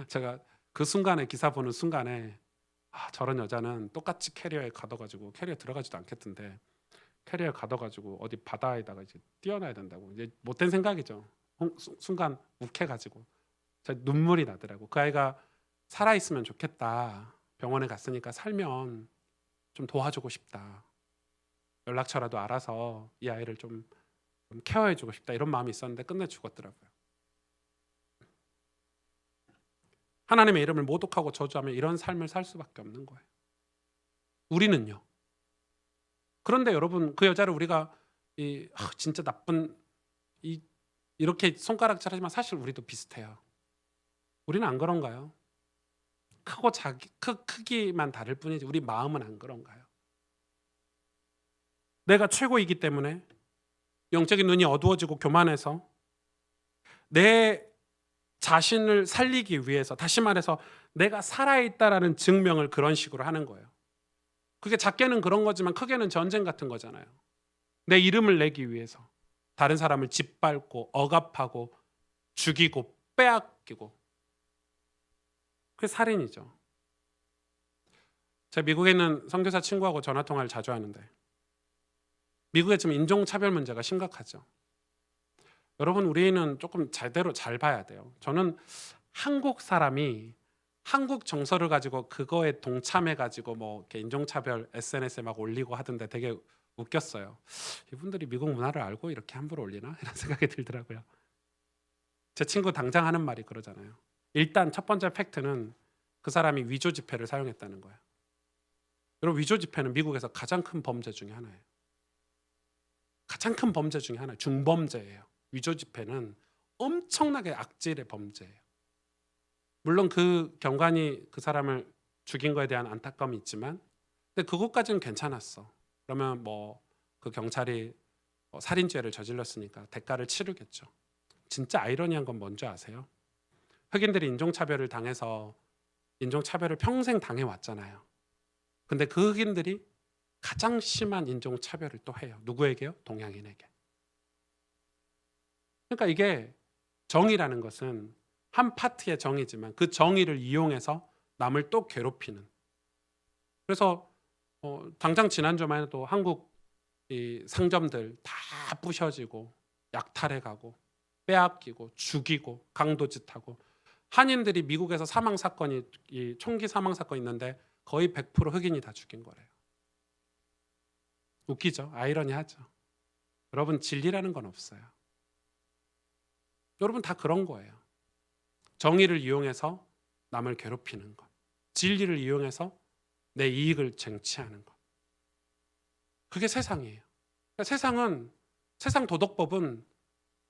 제가 그 순간에 기사 보는 순간에 저런 여자는 똑같이 캐리어에 가둬가지고 캐리어 들어가지도 않겠던데 캐리어 가둬가지고 어디 바다에다가 이제 띄어놔야 된다고. 이제 못된 생각이죠. 순간 욱해가지고 제 눈물이 나더라고. 그 아이가 살아 있으면 좋겠다. 병원에 갔으니까 살면 좀 도와주고 싶다. 연락처라도 알아서 이 아이를 좀 케어해주고 싶다. 이런 마음이 있었는데 끝내 죽었더라고요. 하나님의 이름을 모독하고 저주하며 이런 삶을 살 수밖에 없는 거예요. 우리는요. 그런데 여러분, 그 여자를 우리가 진짜 나쁜 이렇게 손가락질하지만 사실 우리도 비슷해요. 우리는 안 그런가요? 크고 크기만 다를 뿐이지 우리 마음은 안 그런가요? 내가 최고이기 때문에 영적인 눈이 어두워지고 교만해서 내 자신을 살리기 위해서, 다시 말해서 내가 살아있다라는 증명을 그런 식으로 하는 거예요. 그게 작게는 그런 거지만 크게는 전쟁 같은 거잖아요. 내 이름을 내기 위해서 다른 사람을 짓밟고 억압하고 죽이고 빼앗기고, 그게 살인이죠. 제가 미국에 있는 선교사 친구하고 전화통화를 자주 하는데 미국에 지금 인종차별 문제가 심각하죠. 여러분, 우리는 조금 제대로 잘 봐야 돼요. 저는 한국 사람이 한국 정서를 가지고 그거에 동참해가지고 뭐 이렇게 인종차별 SNS에 막 올리고 하던데 되게 웃겼어요. 이분들이 미국 문화를 알고 이렇게 함부로 올리나? 이런 생각이 들더라고요. 제 친구 당장 하는 말이 그러잖아요. 일단 첫 번째 팩트는 그 사람이 위조 지폐를 사용했다는 거예요. 여러분, 위조 지폐는 미국에서 가장 큰 범죄 중에 하나예요. 가장 큰 범죄 중에 하나, 중범죄예요. 위조 지폐는 엄청나게 악질의 범죄예요. 물론 그 경관이 그 사람을 죽인 거에 대한 안타까움이 있지만, 근데 그것까지는 괜찮았어. 그러면 뭐 그 경찰이 살인죄를 저질렀으니까 대가를 치르겠죠. 진짜 아이러니한 건 뭔지 아세요? 흑인들이 인종차별을 당해서 인종차별을 평생 당해왔잖아요. 근데 그 흑인들이 가장 심한 인종차별을 또 해요. 누구에게요? 동양인에게. 그러니까 이게 정의라는 것은 한 파트의 정의지만 그 정의를 이용해서 남을 또 괴롭히는. 그래서 당장 지난주만 해도 한국 이 상점들 다 부셔지고 약탈해가고 빼앗기고 죽이고 강도짓하고, 한인들이 미국에서 사망 사건이 이 총기 사망 사건이 있는데 거의 100% 흑인이 다 죽인 거래요. 웃기죠? 아이러니하죠. 여러분, 진리라는 건 없어요. 여러분, 다 그런 거예요. 정의를 이용해서 남을 괴롭히는 것, 진리를 이용해서 내 이익을 쟁취하는 것, 그게 세상이에요. 그러니까 세상 도덕법은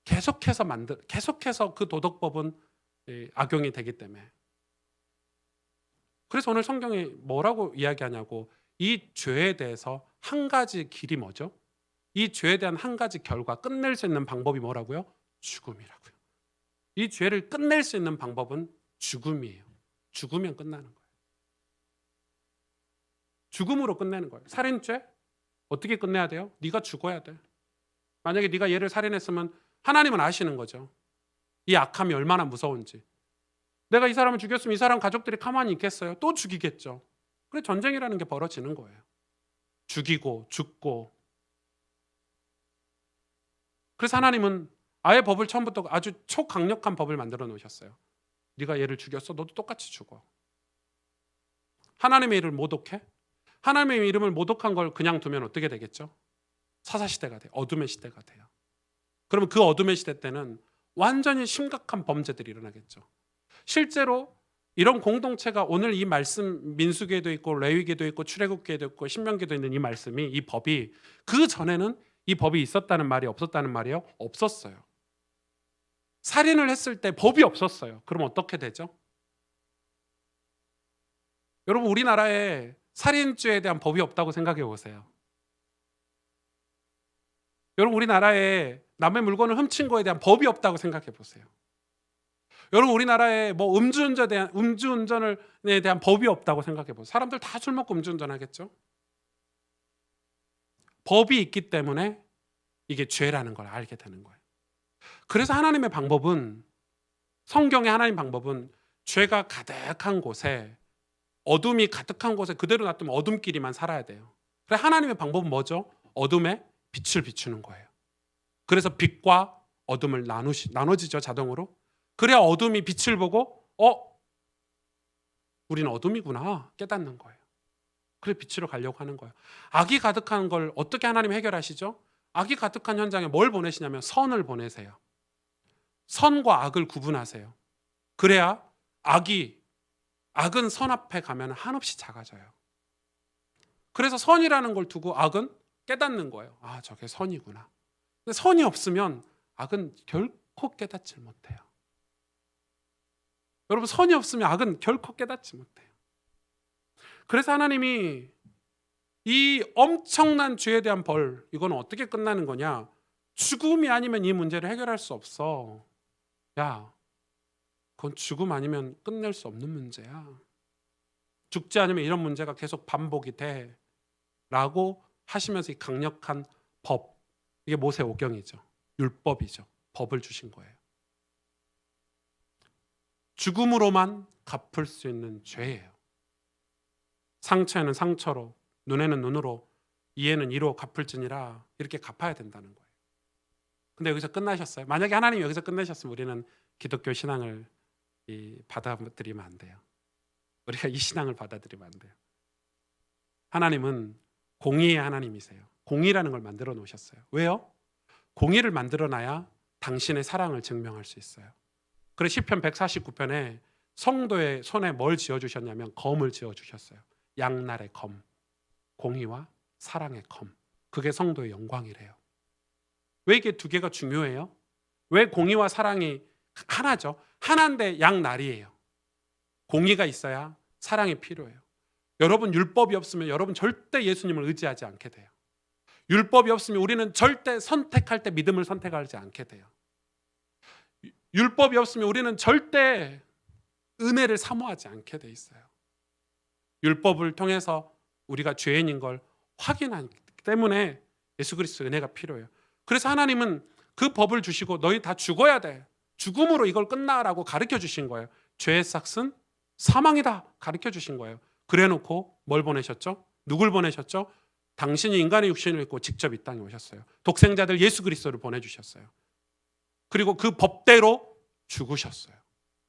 계속해서 그 도덕법은 악용이 되기 때문에. 그래서 오늘 성경이 뭐라고 이야기하냐고, 이 죄에 대해서 한 가지 길이 뭐죠? 이 죄에 대한 한 가지 결과, 끝낼 수 있는 방법이 뭐라고요? 죽음이라고요. 이 죄를 끝낼 수 있는 방법은 죽음이에요. 죽으면 끝나는 거예요. 죽음으로 끝내는 거예요. 살인죄 어떻게 끝내야 돼요? 네가 죽어야 돼. 만약에 네가 얘를 살인했으면 하나님은 아시는 거죠. 이 악함이 얼마나 무서운지. 내가 이 사람을 죽였으면 이 사람 가족들이 가만히 있겠어요? 또 죽이겠죠. 그래, 전쟁이라는 게 벌어지는 거예요. 죽이고 죽고. 그래서 하나님은 아예 법을 처음부터 아주 초강력한 법을 만들어 놓으셨어요. 네가 얘를 죽였어? 너도 똑같이 죽어. 하나님의 이름을 모독해? 하나님의 이름을 모독한 걸 그냥 두면 어떻게 되겠죠? 사사시대가 돼요. 어둠의 시대가 돼요. 그러면 그 어둠의 시대 때는 완전히 심각한 범죄들이 일어나겠죠. 실제로 이런 공동체가 오늘 이 말씀 민수기에도 있고 레위기에도 있고 출애굽기에도 있고 신명기에도 있는 이 말씀이 이 법이 그 전에는 이 법이 있었다는 말이 없었다는 말이요? 없었어요. 살인을 했을 때 법이 없었어요. 그럼 어떻게 되죠? 여러분 우리나라에 살인죄에 대한 법이 없다고 생각해 보세요. 여러분 우리나라에 남의 물건을 훔친 거에 대한 법이 없다고 생각해 보세요. 여러분 우리나라에 뭐 음주운전에 대한 법이 없다고 생각해 보세요. 사람들 다 술 먹고 음주운전하겠죠? 법이 있기 때문에 이게 죄라는 걸 알게 되는 거예요. 그래서 하나님의 방법은 성경의 하나님 방법은 죄가 가득한 곳에 어둠이 가득한 곳에 그대로 놔두면 어둠끼리만 살아야 돼요. 그래서 하나님의 방법은 뭐죠? 어둠에 빛을 비추는 거예요. 그래서 빛과 어둠을 나눠지죠 자동으로. 그래야 어둠이 빛을 보고 우리는 어둠이구나 깨닫는 거예요. 그래 빛으로 가려고 하는 거예요. 악이 가득한 걸 어떻게 하나님 해결하시죠? 악이 가득한 현장에 뭘 보내시냐면 선을 보내세요. 선과 악을 구분하세요. 그래야 악은 선 앞에 가면 한없이 작아져요. 그래서 선이라는 걸 두고 악은 깨닫는 거예요. 아 저게 선이구나. 근데 선이 없으면 악은 결코 깨닫지 못해요. 여러분 선이 없으면 악은 결코 깨닫지 못해요. 그래서 하나님이 이 엄청난 죄에 대한 벌 이건 어떻게 끝나는 거냐? 죽음이 아니면 이 문제를 해결할 수 없어. 야, 그건 죽음 아니면 끝낼 수 없는 문제야. 죽지 않으면 이런 문제가 계속 반복이 돼. 라고 하시면서 이 강력한 법, 이게 모세오경이죠. 율법이죠. 법을 주신 거예요. 죽음으로만 갚을 수 있는 죄예요. 상처에는 상처로, 눈에는 눈으로, 이에는 이로 갚을지니라 이렇게 갚아야 된다는 거예요. 근데 여기서 끝나셨어요? 만약에 하나님이 여기서 끝내셨으면 우리는 기독교 신앙을 받아들이면 안 돼요. 우리가 이 신앙을 받아들이면 안 돼요. 하나님은 공의의 하나님이세요. 공의라는 걸 만들어 놓으셨어요. 왜요? 공의를 만들어 놔야 당신의 사랑을 증명할 수 있어요. 그래서 시편 149편에 성도의 손에 뭘 지어주셨냐면 검을 지어주셨어요. 양날의 검, 공의와 사랑의 검. 그게 성도의 영광이래요. 왜 이게 두 개가 중요해요? 왜 공의와 사랑이 하나죠? 하나인데 양날이에요. 공의가 있어야 사랑이 필요해요. 여러분 율법이 없으면 여러분 절대 예수님을 의지하지 않게 돼요. 율법이 없으면 우리는 절대 선택할 때 믿음을 선택하지 않게 돼요. 율법이 없으면 우리는 절대 은혜를 사모하지 않게 돼 있어요. 율법을 통해서 우리가 죄인인 걸 확인하기 때문에 예수 그리스도의 은혜가 필요해요. 그래서 하나님은 그 법을 주시고 너희 다 죽어야 돼. 죽음으로 이걸 끝나라고 가르쳐 주신 거예요. 죄의 삭은 사망이다 가르쳐 주신 거예요. 그래 놓고 뭘 보내셨죠? 누굴 보내셨죠? 당신이 인간의 육신을 입고 직접 이 땅에 오셨어요. 독생자들 예수 그리스도를 보내주셨어요. 그리고 그 법대로 죽으셨어요.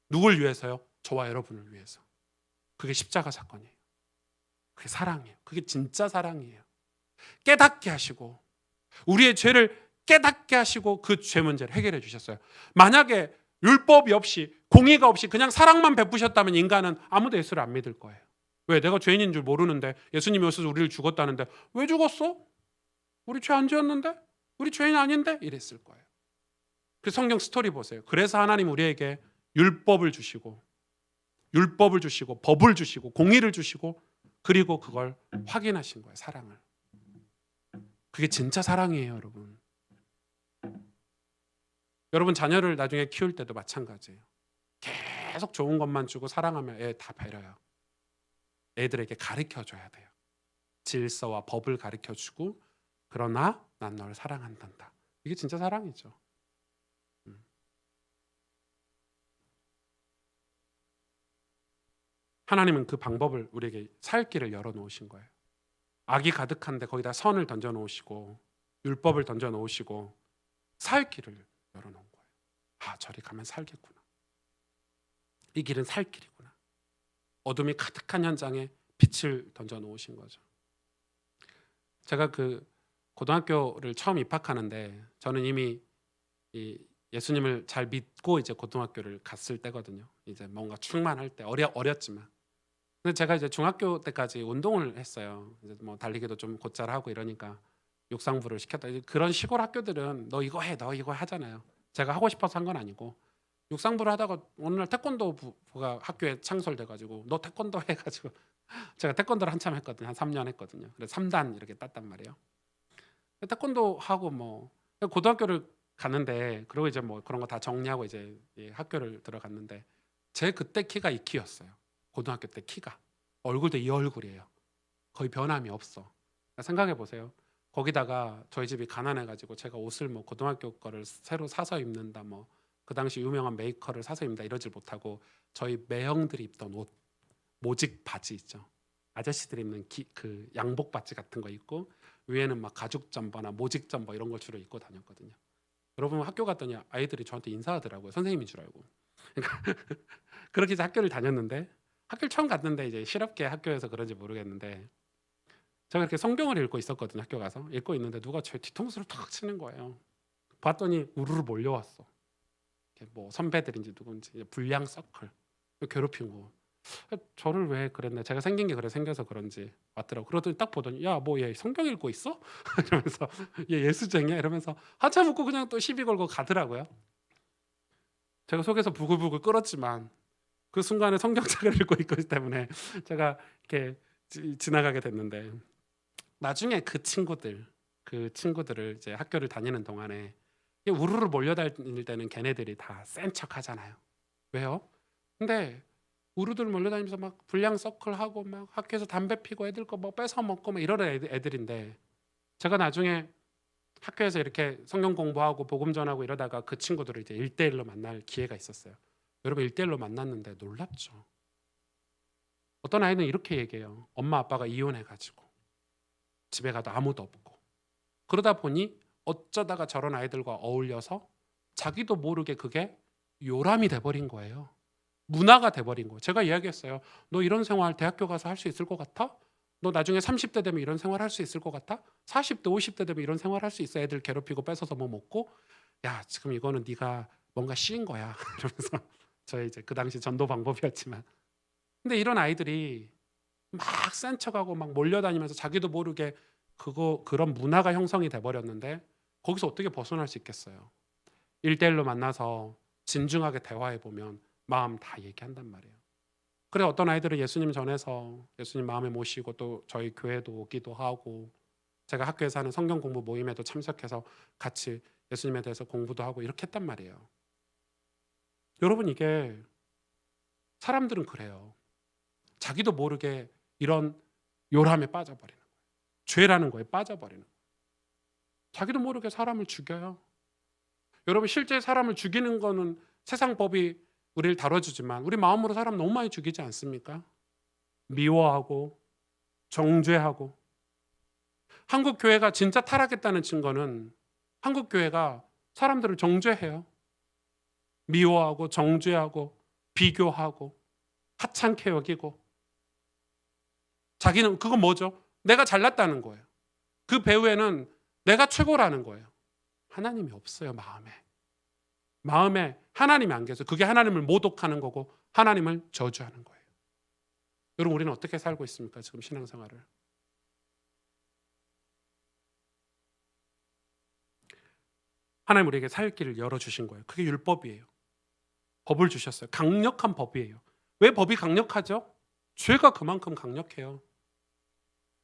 누굴 위해서요? 저와 여러분을 위해서. 그게 십자가 사건이에요. 그게 사랑이에요. 그게 진짜 사랑이에요. 깨닫게 하시고 우리의 죄를 깨닫게 하시고 그 죄 문제를 해결해 주셨어요. 만약에 율법이 없이 공의가 없이 그냥 사랑만 베푸셨다면 인간은 아무도 예수를 안 믿을 거예요. 왜? 내가 죄인인 줄 모르는데 예수님이 오셔서 우리를 죽었다는데 왜 죽었어? 우리 죄 안 지었는데? 우리 죄인 아닌데? 이랬을 거예요. 그 성경 스토리 보세요. 그래서 하나님 우리에게 율법을 주시고 법을 주시고 공의를 주시고 그리고 그걸 확인하신 거예요. 사랑을. 그게 진짜 사랑이에요, 여러분. 여러분 자녀를 나중에 키울 때도 마찬가지예요. 계속 좋은 것만 주고 사랑하면 애 다 버려요. 애들에게 가르쳐줘야 돼요. 질서와 법을 가르쳐주고 그러나 난 너를 사랑한단다. 이게 진짜 사랑이죠. 하나님은 그 방법을 우리에게 살 길을 열어놓으신 거예요. 악이 가득한데 거기다 선을 던져놓으시고 율법을 던져놓으시고 살 길을 열어놓은 거예요. 아, 저리 가면 살겠구나. 이 길은 살 길이구나. 어둠이 가득한 현장에 빛을 던져놓으신 거죠. 제가 그 고등학교를 처음 입학하는데 저는 이미 예수님을 잘 믿고 이제 고등학교를 갔을 때거든요. 이제 뭔가 충만할 때 어렸지만. 근데 제가 이제 중학교 때까지 운동을 했어요. 이제 뭐 달리기도 좀 곧잘 하고 이러니까 육상부를 시켰다. 그런 시골 학교들은 너 이거 해, 너 이거 하잖아요. 제가 하고 싶어서 한 건 아니고 육상부를 하다가 어느 날 태권도 부가 학교에 창설돼가지고 너 태권도 해가지고 제가 태권도를 한참 했거든요. 한 3년 했거든요. 그래서 3단 이렇게 땄단 말이에요. 태권도 하고 뭐 고등학교를 갔는데 그리고 이제 뭐 그런 거 다 정리하고 이제 학교를 들어갔는데 제 그때 키가 2키였어요. 고등학교 때 키가 얼굴도 이 얼굴이에요. 거의 변함이 없어. 생각해 보세요. 거기다가 저희 집이 가난해가지고 제가 옷을 뭐 고등학교 거를 새로 사서 입는다 뭐 그 당시 유명한 메이커를 사서 입는다 이러질 못하고 저희 매형들이 입던 옷 모직 바지 있죠. 아저씨들이 입는 그 양복 바지 같은 거 입고 위에는 막 가죽 점퍼나 모직 점퍼 이런 걸 주로 입고 다녔거든요. 여러분 학교 갔더니 아이들이 저한테 인사하더라고요. 선생님인 줄 알고. 그러니까 그렇게 해서 학교를 다녔는데 학교를 처음 갔는데 이제 실업계 학교여서 그런지 모르겠는데 제가 이렇게 성경을 읽고 있었거든요. 학교 가서 읽고 있는데 누가 제 뒤통수를 탁 치는 거예요. 봤더니 우르르 몰려왔어. 뭐 선배들인지 누군지 불량 서클 괴롭힌 거. 저를 왜 그랬나? 제가 생긴 게 그래 생겨서 그런지 왔더라고. 그러더니 딱 보더니 야 뭐 얘 성경 읽고 있어? 이러면서 얘 예수쟁이야 이러면서 한참 웃고 그냥 또 시비 걸고 가더라고요. 제가 속에서 부글부글 끓었지만 그 순간에 성경책을 읽고 있기 때문에 제가 이렇게 지나가게 됐는데 나중에 그 친구들을 이제 학교를 다니는 동안에 우르르 몰려다닐 때는 걔네들이 다 센 척 하잖아요. 왜요? 근데 우르들 몰려다니면서 막 불량 서클하고 막 학교에서 담배 피고 애들 거 뭐 뺏어 먹고 막 이러는 애들인데 제가 나중에 학교에서 이렇게 성경 공부하고 복음 전하고 이러다가 그 친구들을 이제 1대1로 만날 기회가 있었어요. 여러분 1대1로 만났는데 놀랍죠. 어떤 아이는 이렇게 얘기해요. 엄마 아빠가 이혼해가지고 집에 가도 아무도 없고 그러다 보니 어쩌다가 저런 아이들과 어울려서 자기도 모르게 그게 요람이 돼버린 거예요. 문화가 돼버린 거예요. 제가 이야기했어요. 너 이런 생활 대학교 가서 할 수 있을 것 같아? 너 나중에 30대 되면 이런 생활 할 수 있을 것 같아? 40대 50대 되면 이런 생활 할 수 있어? 애들 괴롭히고 뺏어서 뭐 먹고? 야 지금 이거는 네가 뭔가 씌인 거야. 이러면서 저희 이제 그 당시 전도 방법이었지만 근데 이런 아이들이 막 센 척하고 막 몰려다니면서 자기도 모르게 그런 문화가 형성이 돼버렸는데 거기서 어떻게 벗어날 수 있겠어요? 1대1로 만나서 진중하게 대화해 보면 마음 다 얘기한단 말이에요. 그래 어떤 아이들은 예수님 전해서 예수님 마음에 모시고 또 저희 교회도 오기도 하고 제가 학교에서 하는 성경 공부 모임에도 참석해서 같이 예수님에 대해서 공부도 하고 이렇게 했단 말이에요. 여러분 이게 사람들은 그래요. 자기도 모르게 이런 요람에 빠져버리는 거예요. 죄라는 거에 빠져버리는 거예요. 자기도 모르게 사람을 죽여요. 여러분 실제 사람을 죽이는 거는 세상 법이 우리를 다뤄주지만 우리 마음으로 사람 너무 많이 죽이지 않습니까? 미워하고 정죄하고. 한국 교회가 진짜 타락했다는 증거는 한국 교회가 사람들을 정죄해요. 미워하고 정죄하고 비교하고 하찮게 여기고. 자기는 그건 뭐죠? 내가 잘났다는 거예요. 그 배후에는 내가 최고라는 거예요. 하나님이 없어요. 마음에 하나님이 안 계세요. 그게 하나님을 모독하는 거고 하나님을 저주하는 거예요. 여러분 우리는 어떻게 살고 있습니까? 지금 신앙생활을. 하나님 우리에게 살 길을 열어주신 거예요. 그게 율법이에요. 법을 주셨어요. 강력한 법이에요. 왜 법이 강력하죠? 죄가 그만큼 강력해요.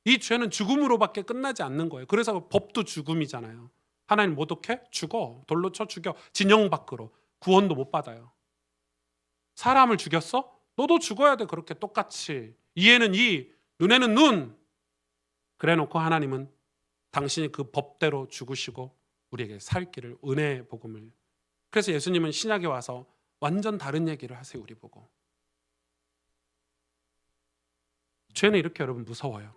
이 죄는 죽음으로밖에 끝나지 않는 거예요. 그래서 법도 죽음이잖아요. 하나님 모독해? 죽어. 돌로 쳐 죽여. 진영 밖으로. 구원도 못 받아요. 사람을 죽였어? 너도 죽어야 돼. 그렇게 똑같이. 이에는 이, 눈에는 눈. 그래 놓고 하나님은 당신이 그 법대로 죽으시고 우리에게 살 길을 은혜의 복음을. 그래서 예수님은 신약에 와서 완전 다른 얘기를 하세요. 우리 보고. 죄는 이렇게 여러분 무서워요.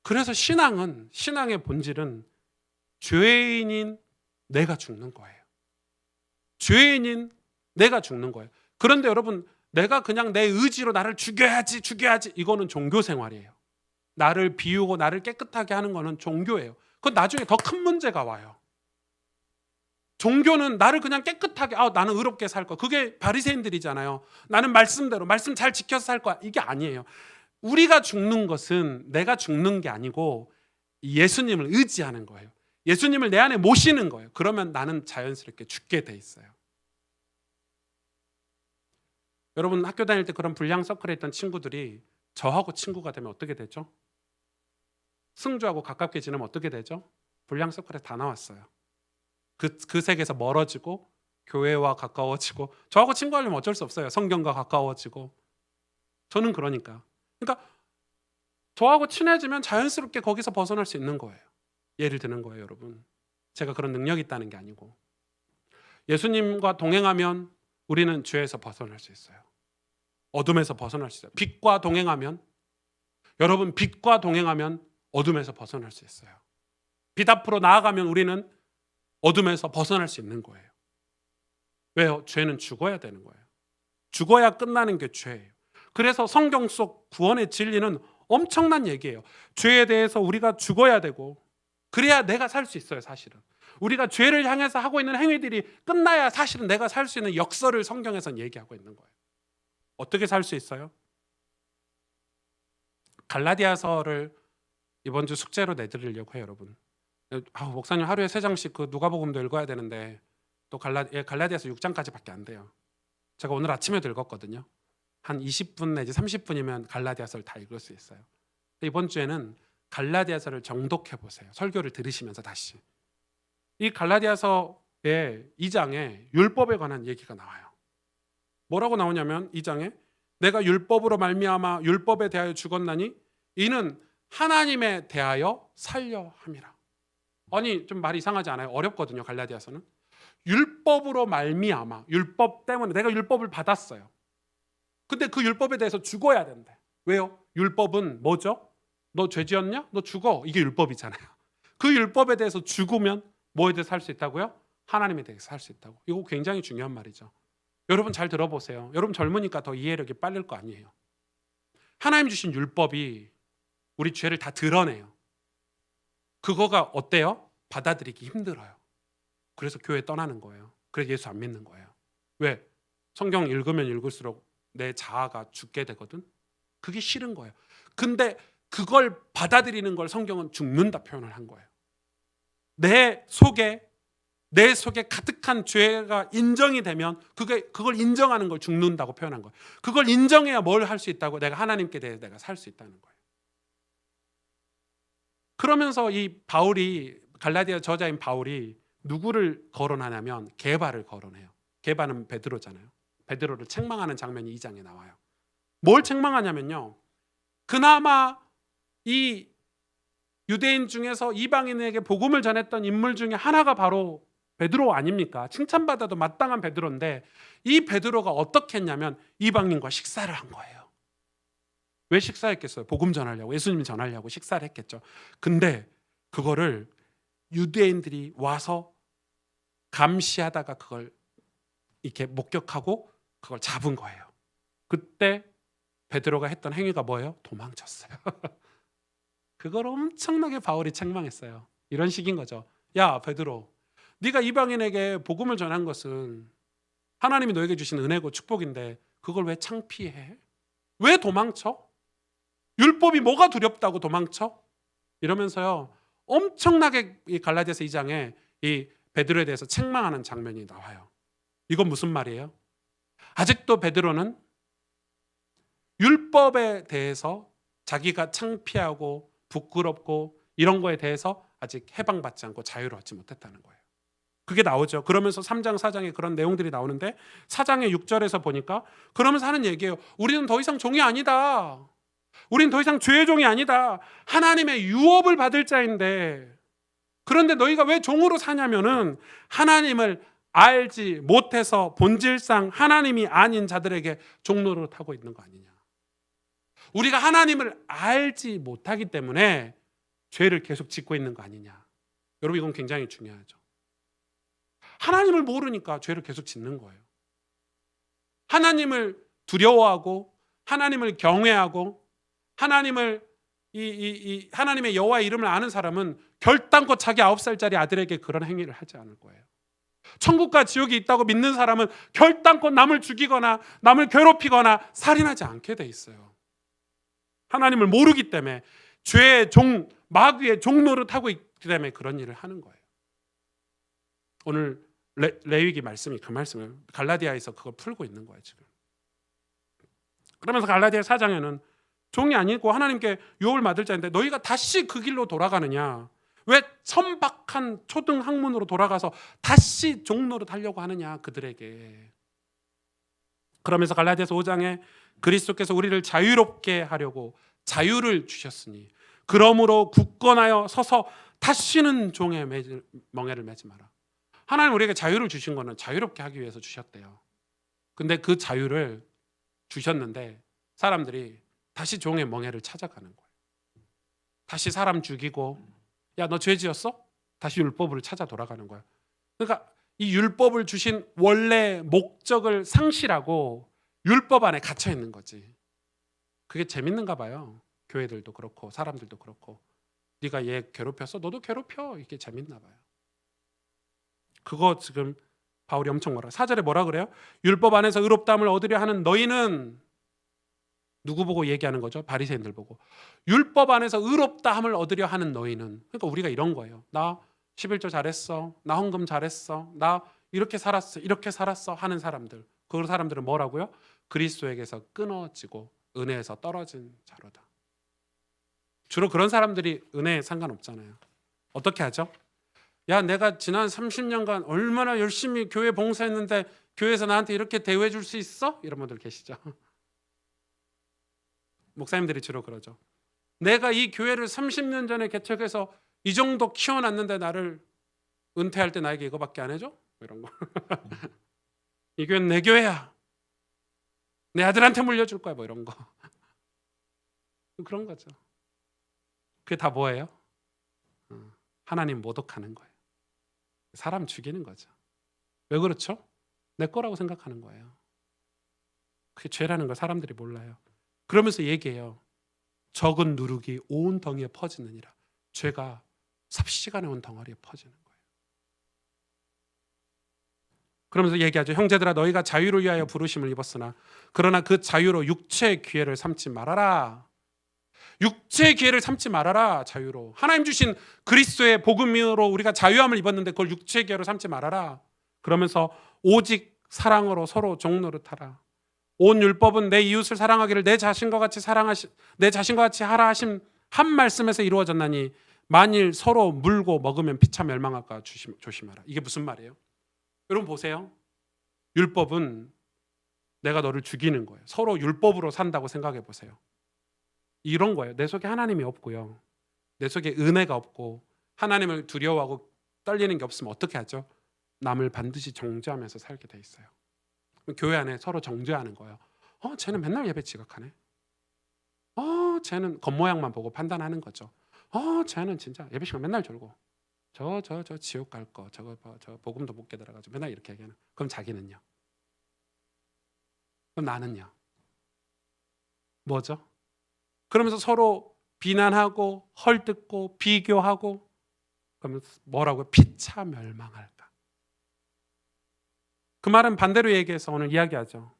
그래서 신앙의 본질은 죄인인 내가 죽는 거예요. 죄인인 내가 죽는 거예요. 그런데 여러분 내가 그냥 내 의지로 나를 죽여야지 이거는 종교 생활이에요. 나를 비우고 나를 깨끗하게 하는 거는 종교예요. 그건 나중에 더 큰 문제가 와요. 종교는 나를 그냥 깨끗하게 나는 의롭게 살 거야. 그게 바리새인들이잖아요. 나는 말씀대로 말씀 잘 지켜서 살 거야. 이게 아니에요. 우리가 죽는 것은 내가 죽는 게 아니고 예수님을 의지하는 거예요. 예수님을 내 안에 모시는 거예요. 그러면 나는 자연스럽게 죽게 돼 있어요. 여러분 학교 다닐 때 그런 불량 서클에 있던 친구들이 저하고 친구가 되면 어떻게 되죠? 승주하고 가깝게 지내면 어떻게 되죠? 불량 서클에 다 나왔어요. 그 세계에서 멀어지고 교회와 가까워지고, 저하고 친구하려면 어쩔 수 없어요. 성경과 가까워지고. 저는 그러니까 저하고 친해지면 자연스럽게 거기서 벗어날 수 있는 거예요. 예를 드는 거예요, 여러분. 제가 그런 능력이 있다는 게 아니고, 예수님과 동행하면 우리는 죄에서 벗어날 수 있어요. 어둠에서 벗어날 수 있어요. 빛과 동행하면, 여러분, 빛과 동행하면 어둠에서 벗어날 수 있어요. 빛 앞으로 나아가면 우리는 어둠에서 벗어날 수 있는 거예요. 왜요? 죄는 죽어야 되는 거예요. 죽어야 끝나는 게 죄예요. 그래서 성경 속 구원의 진리는 엄청난 얘기예요. 죄에 대해서 우리가 죽어야 되고, 그래야 내가 살 수 있어요. 사실은 우리가 죄를 향해서 하고 있는 행위들이 끝나야 사실은 내가 살 수 있는 역사를 성경에서는 얘기하고 있는 거예요. 어떻게 살 수 있어요? 갈라디아서를 이번 주 숙제로 내드리려고 해요, 여러분. 목사님 하루에 3장씩 그 누가복음도 읽어야 되는데 또 갈라디아서 6장까지밖에 안 돼요. 제가 오늘 아침에도 읽었거든요. 한 20분 내지 30분이면 갈라디아서를 다 읽을 수 있어요. 이번 주에는 갈라디아서를 정독해 보세요. 설교를 들으시면서 다시. 이 갈라디아서의 2장에 율법에 관한 얘기가 나와요. 뭐라고 나오냐면 2장에 내가 율법으로 말미암아 율법에 대하여 죽었나니 이는 하나님에 대하여 살려 함이라. 아니 좀 말이 이상하지 않아요? 어렵거든요. 갈라디아서는 율법으로 말미암아, 율법 때문에 내가 율법을 받았어요. 근데 그 율법에 대해서 죽어야 된대. 왜요? 율법은 뭐죠? 너 죄 지었냐? 너 죽어. 이게 율법이잖아요. 그 율법에 대해서 죽으면 뭐에 대해서 살 수 있다고요? 하나님에 대해서 살 수 있다고. 이거 굉장히 중요한 말이죠. 여러분 잘 들어보세요. 여러분 젊으니까 더 이해력이 빠를 거 아니에요. 하나님 주신 율법이 우리 죄를 다 드러내요. 그거가 어때요? 받아들이기 힘들어요. 그래서 교회 떠나는 거예요. 그래서 예수 안 믿는 거예요. 왜? 성경 읽으면 읽을수록 내 자아가 죽게 되거든. 그게 싫은 거예요. 근데 그걸 받아들이는 걸 성경은 죽는다 표현을 한 거예요. 내 속에 가득한 죄가 인정이 되면 그걸 인정하는 걸 죽는다고 표현한 거예요. 그걸 인정해야 뭘 할 수 있다고? 내가 하나님께 대해 내가 살 수 있다는 거예요. 그러면서 이 바울이, 갈라디아 저자인 바울이 누구를 거론하냐면 게바를 거론해요. 게바는 베드로잖아요. 베드로를 책망하는 장면이 2장에 나와요. 뭘 책망하냐면요, 그나마 이 유대인 중에서 이방인에게 복음을 전했던 인물 중에 하나가 바로 베드로 아닙니까? 칭찬받아도 마땅한 베드로인데 이 베드로가 어떻게 했냐면 이방인과 식사를 한 거예요. 왜 식사했겠어요? 복음 전하려고, 예수님 전하려고 식사를 했겠죠. 근데 그거를 유대인들이 와서 감시하다가 그걸 이렇게 목격하고 그걸 잡은 거예요. 그때 베드로가 했던 행위가 뭐예요? 도망쳤어요. 그걸 엄청나게 바울이 책망했어요. 이런 식인 거죠. 야 베드로, 네가 이방인에게 복음을 전한 것은 하나님이 너에게 주신 은혜고 축복인데 그걸 왜 창피해? 왜 도망쳐? 율법이 뭐가 두렵다고 도망쳐? 이러면서요, 엄청나게 이 갈라디아서 2장에 이 베드로에 대해서 책망하는 장면이 나와요. 이건 무슨 말이에요? 아직도 베드로는 율법에 대해서 자기가 창피하고 부끄럽고 이런 거에 대해서 아직 해방받지 않고 자유를 얻지 못했다는 거예요. 그게 나오죠. 그러면서 3장 4장에 그런 내용들이 나오는데 4장의 6절에서 보니까 그러면서 하는 얘기예요. 우리는 더 이상 종이 아니다. 우리는 더 이상 죄의 종이 아니다. 하나님의 유업을 받을 자인데, 그런데 너희가 왜 종으로 사냐면은 하나님을 알지 못해서 본질상 하나님이 아닌 자들에게 종노릇하고 있는 거 아니냐. 우리가 하나님을 알지 못하기 때문에 죄를 계속 짓고 있는 거 아니냐. 여러분 이건 굉장히 중요하죠. 하나님을 모르니까 죄를 계속 짓는 거예요. 하나님을 두려워하고 하나님을 경외하고 하나님을 하나님의 여호와의 이름을 아는 사람은 결단코 자기 9살짜리 아들에게 그런 행위를 하지 않을 거예요. 천국과 지옥이 있다고 믿는 사람은 결단코 남을 죽이거나 남을 괴롭히거나 살인하지 않게 돼 있어요. 하나님을 모르기 때문에, 죄의 종, 마귀의 종노릇하고 있기 때문에 그런 일을 하는 거예요. 오늘 레위기 말씀이 그 말씀을 갈라디아에서 그걸 풀고 있는 거예요 지금. 그러면서 갈라디아 4장에는 종이 아니고 하나님께 유업을 맡을 자인데 너희가 다시 그 길로 돌아가느냐? 왜 천박한 초등 학문으로 돌아가서 다시 종노릇 하려고 하느냐 그들에게. 그러면서 갈라디아서 5장에 그리스도께서 우리를 자유롭게 하려고 자유를 주셨으니 그러므로 굳건하여 서서 다시는 종의 멍에를 매지 마라. 하나님 우리에게 자유를 주신 거는 자유롭게 하기 위해서 주셨대요. 근데 그 자유를 주셨는데 사람들이 다시 종의 멍에를 찾아가는 거예요. 다시 사람 죽이고, 야 너 죄 지었어? 다시 율법을 찾아 돌아가는 거예요. 그러니까 이 율법을 주신 원래 목적을 상실하고 율법 안에 갇혀 있는 거지. 그게 재밌는가 봐요. 교회들도 그렇고 사람들도 그렇고. 네가 얘 괴롭혔어? 너도 괴롭혀. 이게 재밌나 봐요. 그거 지금 바울이 엄청 뭐라 4절에 뭐라 그래요? 율법 안에서 의롭다함을 얻으려 하는 너희는, 누구 보고 얘기하는 거죠? 바리새인들 보고. 율법 안에서 의롭다함을 얻으려 하는 너희는. 그러니까 우리가 이런 거예요. 나 11조 잘했어. 나 헌금 잘했어. 나 이렇게 살았어. 이렇게 살았어 하는 사람들. 그 사람들은 뭐라고요? 그리스도에게서 끊어지고 은혜에서 떨어진 자로다. 주로 그런 사람들이 은혜에 상관없잖아요. 어떻게 하죠? 야 내가 지난 30년간 얼마나 열심히 교회 봉사했는데 교회에서 나한테 이렇게 대우해 줄 수 있어? 이런 분들 계시죠. 목사님들이 주로 그러죠. 내가 이 교회를 30년 전에 개척해서 이 정도 키워놨는데 나를 은퇴할 때 나에게 이거밖에 안 해줘? 이런 거. 이 교회는 내 교회야. 내 아들한테 물려줄 거야. 뭐 이런 거. 그런 거죠. 그게 다 뭐예요? 하나님 모독하는 거예요. 사람 죽이는 거죠. 왜 그렇죠? 내 거라고 생각하는 거예요. 그게 죄라는 걸 사람들이 몰라요. 그러면서 얘기해요. 적은 누룩이 온 덩이에 퍼지느니라. 죄가 삽시간에 온 덩어리에 퍼지는 거예요. 그러면서 얘기하죠. 형제들아 너희가 자유를 위하여 부르심을 입었으나 그러나 그 자유로 육체의 기회를 삼지 말아라. 육체의 기회를 삼지 말아라. 자유로 하나님 주신 그리스도의 복음으로 우리가 자유함을 입었는데 그걸 육체의 기회로 삼지 말아라. 그러면서 오직 사랑으로 서로 종노릇하라. 온 율법은 내 이웃을 사랑하기를 내 자신과 같이 하라 하심 한 말씀에서 이루어졌나니 만일 서로 물고 먹으면 피차 멸망할까 조심하라. 이게 무슨 말이에요? 여러분 보세요. 율법은 내가 너를 죽이는 거예요. 서로 율법으로 산다고 생각해 보세요. 이런 거예요. 내 속에 하나님이 없고요. 내 속에 은혜가 없고 하나님을 두려워하고 떨리는 게 없으면 어떻게 하죠? 남을 반드시 정죄하면서 살게 돼 있어요. 교회 안에 서로 정죄하는 거예요. 쟤는 맨날 예배 지각하네. 쟤는 겉모양만 보고 판단하는 거죠. 쟤는 진짜 예배 시간 맨날 졸고 저 지옥 갈 거 저 복음도 못 깨달아가지고 맨날 이렇게 얘기하는. 그럼 자기는요? 그럼 나는요? 뭐죠? 그러면서 서로 비난하고 헐뜯고 비교하고 그러면 뭐라고요? 피차 멸망할까? 그 말은 반대로 얘기해서 오늘 이야기하죠.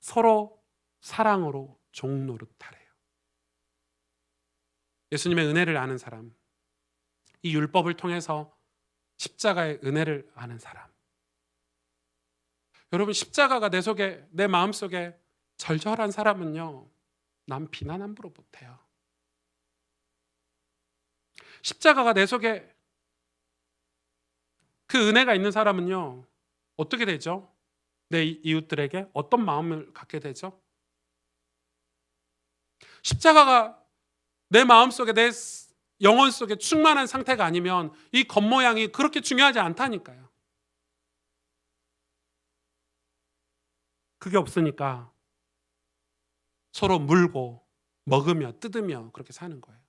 서로 사랑으로 종노릇하래요. 예수님의 은혜를 아는 사람, 이 율법을 통해서 십자가의 은혜를 아는 사람. 여러분 십자가가 내 속에 내 마음속에 절절한 사람은요. 남 비난 함부로 못해요. 십자가가 내 속에 그 은혜가 있는 사람은요. 어떻게 되죠? 내 이웃들에게 어떤 마음을 갖게 되죠? 십자가가 내 마음속에 내 영혼 속에 충만한 상태가 아니면 이 겉모양이 그렇게 중요하지 않다니까요. 그게 없으니까 서로 물고 먹으며 뜯으며 그렇게 사는 거예요.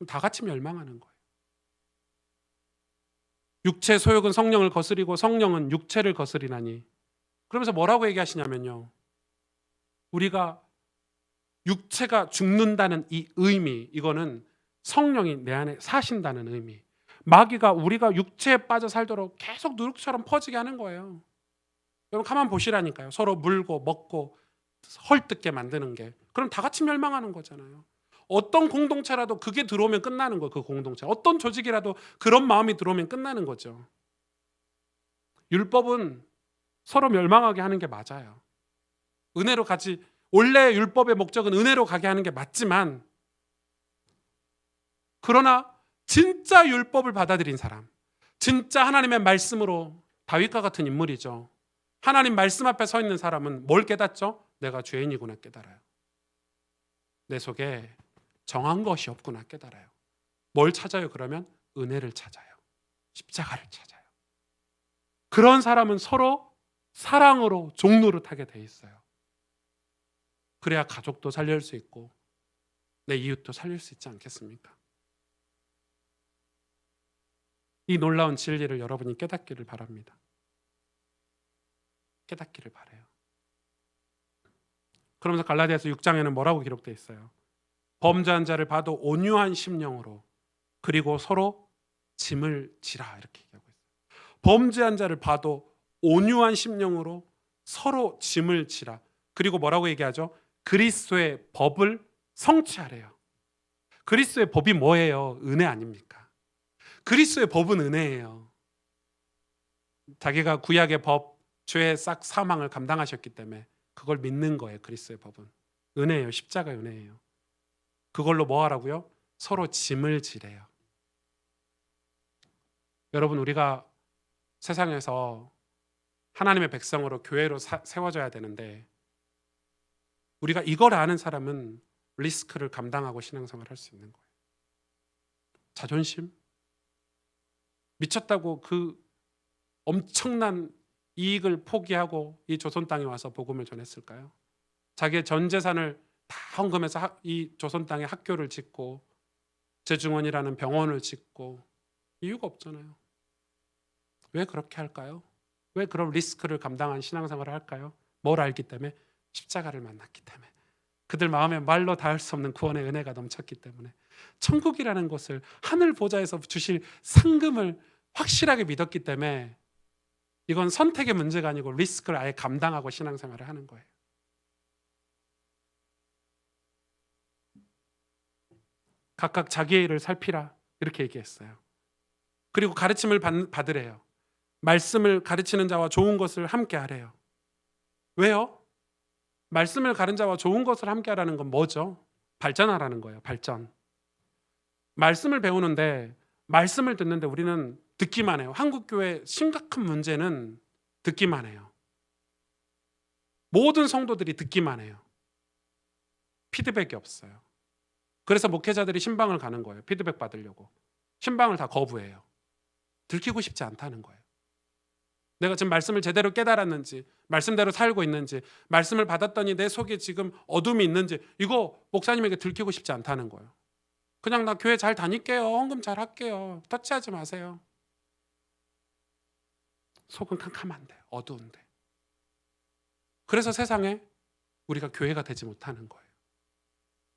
다 같이 멸망하는 거예요. 육체 소욕은 성령을 거스리고 성령은 육체를 거스리나니. 그러면서 뭐라고 얘기하시냐면요. 우리가 육체가 죽는다는 이 의미, 이거는 성령이 내 안에 사신다는 의미. 마귀가 우리가 육체에 빠져 살도록 계속 누룩처럼 퍼지게 하는 거예요. 여러분 가만 보시라니까요. 서로 물고 먹고 헐뜯게 만드는 게. 그럼 다 같이 멸망하는 거잖아요. 어떤 공동체라도 그게 들어오면 끝나는 거예요. 그 공동체. 어떤 조직이라도 그런 마음이 들어오면 끝나는 거죠. 율법은 서로 멸망하게 하는 게 맞아요. 은혜로 같이, 원래 율법의 목적은 은혜로 가게 하는 게 맞지만, 그러나 진짜 율법을 받아들인 사람, 진짜 하나님의 말씀으로, 다윗과 같은 인물이죠. 하나님 말씀 앞에 서 있는 사람은 뭘 깨닫죠? 내가 죄인이구나 깨달아요. 내 속에 정한 것이 없구나 깨달아요. 뭘 찾아요? 그러면 은혜를 찾아요. 십자가를 찾아요. 그런 사람은 서로 사랑으로 종노릇하게 돼 있어요. 그래야 가족도 살릴 수 있고 내 이웃도 살릴 수 있지 않겠습니까? 이 놀라운 진리를 여러분이 깨닫기를 바랍니다. 깨닫기를 바라요. 그러면서 갈라디아서 6장에는 뭐라고 기록되어 있어요? 범죄한 자를 봐도 온유한 심령으로, 그리고 서로 짐을 지라, 이렇게 얘기하고 있어요. 범죄한 자를 봐도 온유한 심령으로 서로 짐을 지라. 그리고 뭐라고 얘기하죠? 그리스도의 법을 성취하래요. 그리스도의 법이 뭐예요? 은혜 아닙니까? 그리스도의 법은 은혜예요. 자기가 구약의 법, 죄의 싹 사망을 감당하셨기 때문에 그걸 믿는 거예요. 그리스도의 법은 은혜예요. 십자가 은혜예요. 그걸로 뭐 하라고요? 서로 짐을 지래요. 여러분, 우리가 세상에서 하나님의 백성으로 교회로 세워져야 되는데, 우리가 이걸 아는 사람은 리스크를 감당하고 신앙생활을 할 수 있는 거예요. 자존심? 미쳤다고 그 엄청난 이익을 포기하고 이 조선 땅에 와서 복음을 전했을까요? 자기의 전 재산을 다 헌금해서 이 조선 땅에 학교를 짓고 재중원이라는 병원을 짓고, 이유가 없잖아요. 왜 그렇게 할까요? 왜 그런 리스크를 감당한 신앙생활을 할까요? 뭘 알기 때문에? 십자가를 만났기 때문에. 그들 마음에 말로 닿을 수 없는 구원의 은혜가 넘쳤기 때문에. 천국이라는 것을, 하늘 보좌에서 주실 상금을 확실하게 믿었기 때문에 이건 선택의 문제가 아니고 리스크를 아예 감당하고 신앙생활을 하는 거예요. 각각 자기의 일을 살피라, 이렇게 얘기했어요. 그리고 가르침을 받으래요. 말씀을 가르치는 자와 좋은 것을 함께 하래요. 왜요? 말씀을 가른 자와 좋은 것을 함께 하라는 건 뭐죠? 발전하라는 거예요. 발전. 말씀을 배우는데, 말씀을 듣는데 우리는 듣기만 해요. 한국교회 심각한 문제는 듣기만 해요. 모든 성도들이 듣기만 해요. 피드백이 없어요. 그래서 목회자들이 신방을 가는 거예요. 피드백 받으려고. 신방을 다 거부해요. 들키고 싶지 않다는 거예요. 내가 지금 말씀을 제대로 깨달았는지, 말씀대로 살고 있는지, 말씀을 받았더니 내 속에 지금 어둠이 있는지, 이거 목사님에게 들키고 싶지 않다는 거예요. 그냥 나 교회 잘 다닐게요. 헌금 잘 할게요. 터치하지 마세요. 속은 캄캄한데, 어두운데. 그래서 세상에 우리가 교회가 되지 못하는 거예요.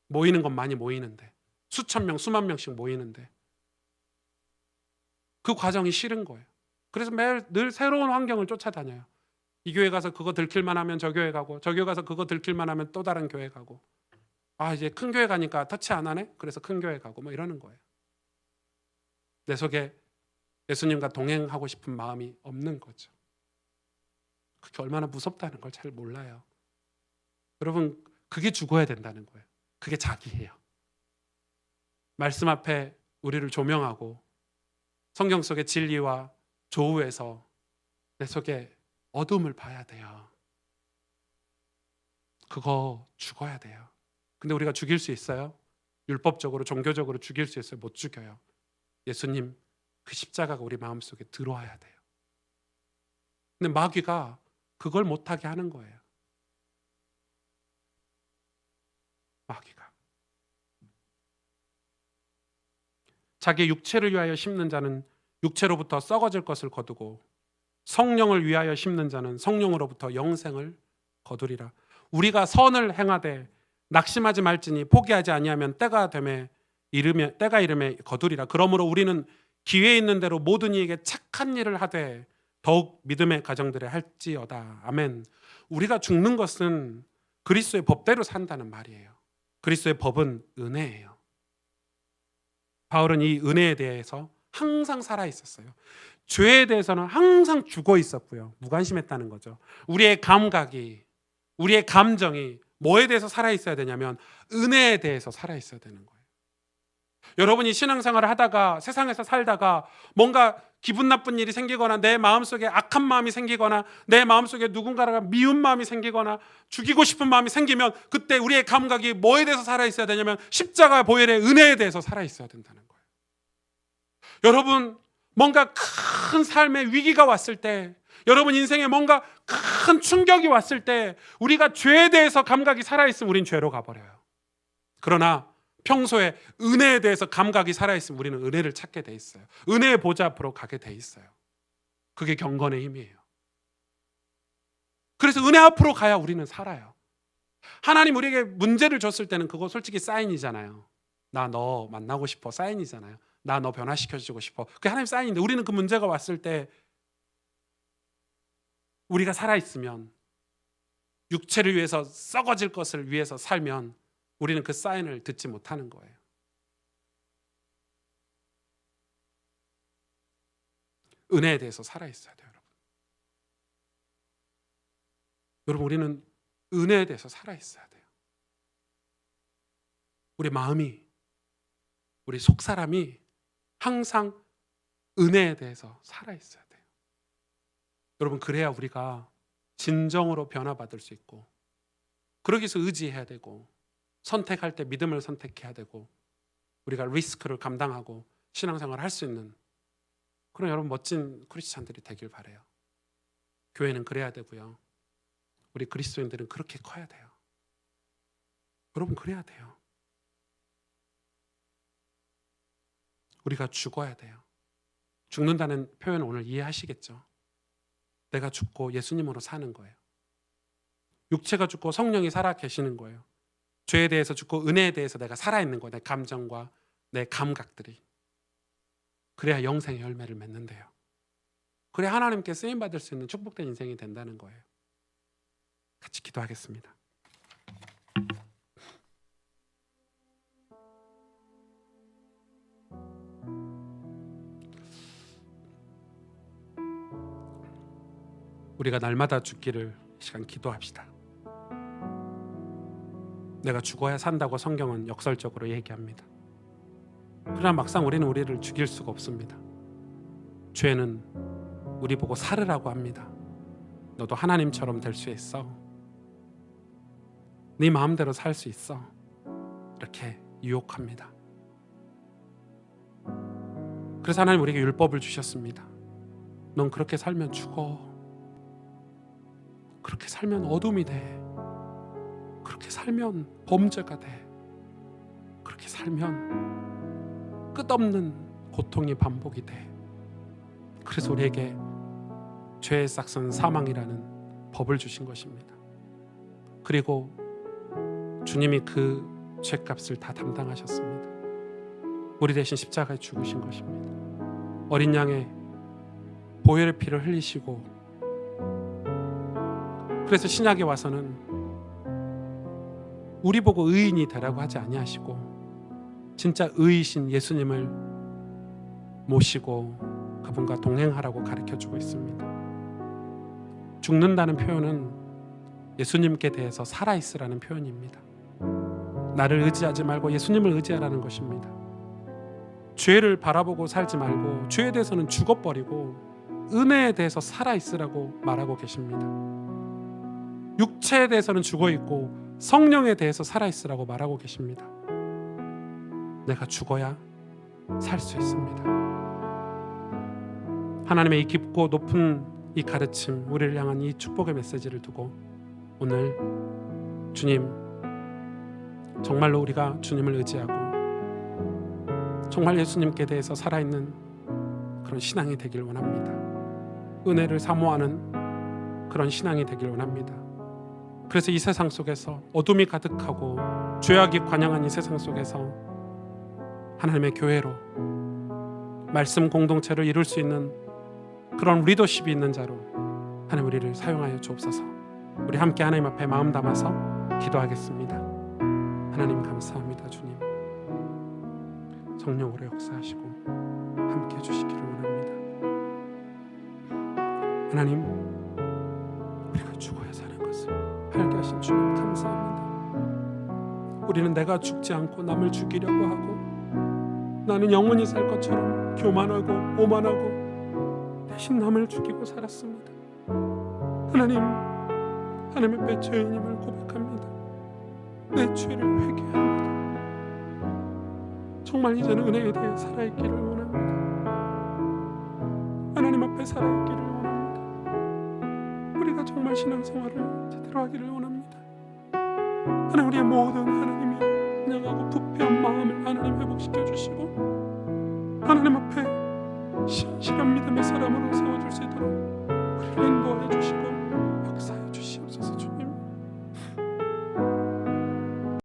모이는 건 많이 모이는데, 수천 명, 수만 명씩 모이는데 그 과정이 싫은 거예요. 그래서 매일 늘 새로운 환경을 쫓아다녀요. 이 교회 가서 그거 들킬만 하면 저 교회 가고, 저 교회 가서 그거 들킬만 하면 또 다른 교회 가고, 이제 큰 교회 가니까 터치 안 하네? 그래서 큰 교회 가고, 뭐 이러는 거예요. 내 속에 예수님과 동행하고 싶은 마음이 없는 거죠. 그게 얼마나 무섭다는 걸 잘 몰라요. 여러분, 그게 죽어야 된다는 거예요. 그게 자기예요. 말씀 앞에 우리를 조명하고 성경 속의 진리와 조우에서 내 속에 어둠을 봐야 돼요. 그거 죽어야 돼요. 근데 우리가 죽일 수 있어요? 율법적으로, 종교적으로 죽일 수 있어요? 못 죽여요. 예수님 그 십자가가 우리 마음속에 들어와야 돼요. 근데 마귀가 그걸 못하게 하는 거예요. 마귀가. 자기의 육체를 위하여 심는 자는 육체로부터 썩어질 것을 거두고, 성령을 위하여 심는 자는 성령으로부터 영생을 거두리라. 우리가 선을 행하되 낙심하지 말지니 포기하지 아니하면 때가 이르매 거두리라. 그러므로 우리는 기회 있는 대로 모든 이에게 착한 일을 하되 더욱 믿음의 가정들에 할지어다. 아멘. 우리가 죽는 것은 그리스도의 법대로 산다는 말이에요. 그리스도의 법은 은혜예요. 바울은 이 은혜에 대해서 항상 살아 있었어요. 죄에 대해서는 항상 죽어 있었고요. 무관심했다는 거죠. 우리의 감각이, 우리의 감정이 뭐에 대해서 살아 있어야 되냐면 은혜에 대해서 살아 있어야 되는 거예요. 여러분이 신앙생활을 하다가 세상에서 살다가 뭔가 기분 나쁜 일이 생기거나 내 마음속에 악한 마음이 생기거나 내 마음속에 누군가가 미운 마음이 생기거나 죽이고 싶은 마음이 생기면 그때 우리의 감각이 뭐에 대해서 살아있어야 되냐면 십자가 보혈의 은혜에 대해서 살아있어야 된다는 거예요. 여러분, 뭔가 큰 삶의 위기가 왔을 때, 여러분 인생에 뭔가 큰 충격이 왔을 때 우리가 죄에 대해서 감각이 살아있으면 우린 죄로 가버려요. 그러나 평소에 은혜에 대해서 감각이 살아있으면 우리는 은혜를 찾게 돼 있어요. 은혜의 보좌 앞으로 가게 돼 있어요. 그게 경건의 힘이에요. 그래서 은혜 앞으로 가야 우리는 살아요. 하나님 우리에게 문제를 줬을 때는 그거 솔직히 사인이잖아요. 나 너 만나고 싶어, 사인이잖아요. 나 너 변화시켜주고 싶어, 그게 하나님 사인인데, 우리는 그 문제가 왔을 때 우리가 살아있으면, 육체를 위해서 썩어질 것을 위해서 살면 우리는 그 사인을 듣지 못하는 거예요. 은혜에 대해서 살아있어야 돼요. 여러분, 우리는 은혜에 대해서 살아있어야 돼요. 우리 마음이, 우리 속사람이 항상 은혜에 대해서 살아있어야 돼요. 여러분, 그래야 우리가 진정으로 변화받을 수 있고, 그러기 위해서 의지해야 되고, 선택할 때 믿음을 선택해야 되고, 우리가 리스크를 감당하고 신앙생활을 할 수 있는 그런 여러분 멋진 크리스찬들이 되길 바라요. 교회는 그래야 되고요. 우리 그리스도인들은 그렇게 커야 돼요. 여러분, 그래야 돼요. 우리가 죽어야 돼요. 죽는다는 표현을 오늘 이해하시겠죠? 내가 죽고 예수님으로 사는 거예요. 육체가 죽고 성령이 살아 계시는 거예요. 죄에 대해서 죽고 은혜에 대해서 내가 살아있는 거예요. 내 감정과 내 감각들이. 그래야 영생의 열매를 맺는데요. 그래야 하나님께 쓰임받을 수 있는 축복된 인생이 된다는 거예요. 같이 기도하겠습니다. 우리가 날마다 죽기를 이 시간 기도합시다. 내가 죽어야 산다고 성경은 역설적으로 얘기합니다. 그러나 막상 우리는 우리를 죽일 수가 없습니다. 죄는 우리 보고 살으라고 합니다. 너도 하나님처럼 될 수 있어. 네 마음대로 살 수 있어. 이렇게 유혹합니다. 그래서 하나님 우리에게 율법을 주셨습니다. 넌 그렇게 살면 죽어. 그렇게 살면 어둠이 돼. 그렇게 살면 범죄가 돼. 그렇게 살면 끝없는 고통이 반복이 돼. 그래서 우리에게 죄의 싹은 사망이라는 법을 주신 것입니다. 그리고 주님이 그 죄값을 다 담당하셨습니다. 우리 대신 십자가에 죽으신 것입니다. 어린 양의 보혈의 피를 흘리시고, 그래서 신약에 와서는 우리 보고 의인이 되라고 하지 아니하시고 진짜 의이신 예수님을 모시고 그분과 동행하라고 가르쳐주고 있습니다. 죽는다는 표현은 예수님께 대해서 살아있으라는 표현입니다. 나를 의지하지 말고 예수님을 의지하라는 것입니다. 죄를 바라보고 살지 말고 죄에 대해서는 죽어버리고 은혜에 대해서 살아있으라고 말하고 계십니다. 육체에 대해서는 죽어있고 성령에 대해서 살아있으라고 말하고 계십니다. 내가 죽어야 살 수 있습니다. 하나님의 이 깊고 높은 이 가르침, 우리를 향한 이 축복의 메시지를 두고 오늘 주님, 정말로 우리가 주님을 의지하고 정말 예수님께 대해서 살아있는 그런 신앙이 되길 원합니다. 은혜를 사모하는 그런 신앙이 되길 원합니다. 그래서 이 세상 속에서 어둠이 가득하고 죄악이 관영한 이 세상 속에서 하나님의 교회로 말씀 공동체를 이룰 수 있는 그런 리더십이 있는 자로 하나님 우리를 사용하여 주옵소서. 우리 함께 하나님 앞에 마음 담아서 기도하겠습니다. 하나님 감사합니다. 주님 성령으로 역사하시고 함께 해주시기를 원합니다. 하나님 우리가 죽어야 사는 것을 알게 하신 주님 감사합니다. 우리는 내가 죽지 않고 남을 죽이려고 하고 나는 영원히 살 것처럼 교만하고 오만하고 대신 남을 죽이고 살았습니다. 하나님 앞에 죄인임을 고백합니다. 내 죄를 회개합니다. 정말 이제는 은혜에 대해 살아있기를 원합니다. 하나님 앞에 살아있기를 원합니다. 우리가 정말 신앙생활을 제대로 하기를 원합니다. 하나님 우리의 모든 하나님이 그냥하고 부패한 마음을 하나님 회복시켜 주시고 하나님 앞에 신실한 믿음의 사람으로 세워줄 수 있도록 우리를 인도해 주시고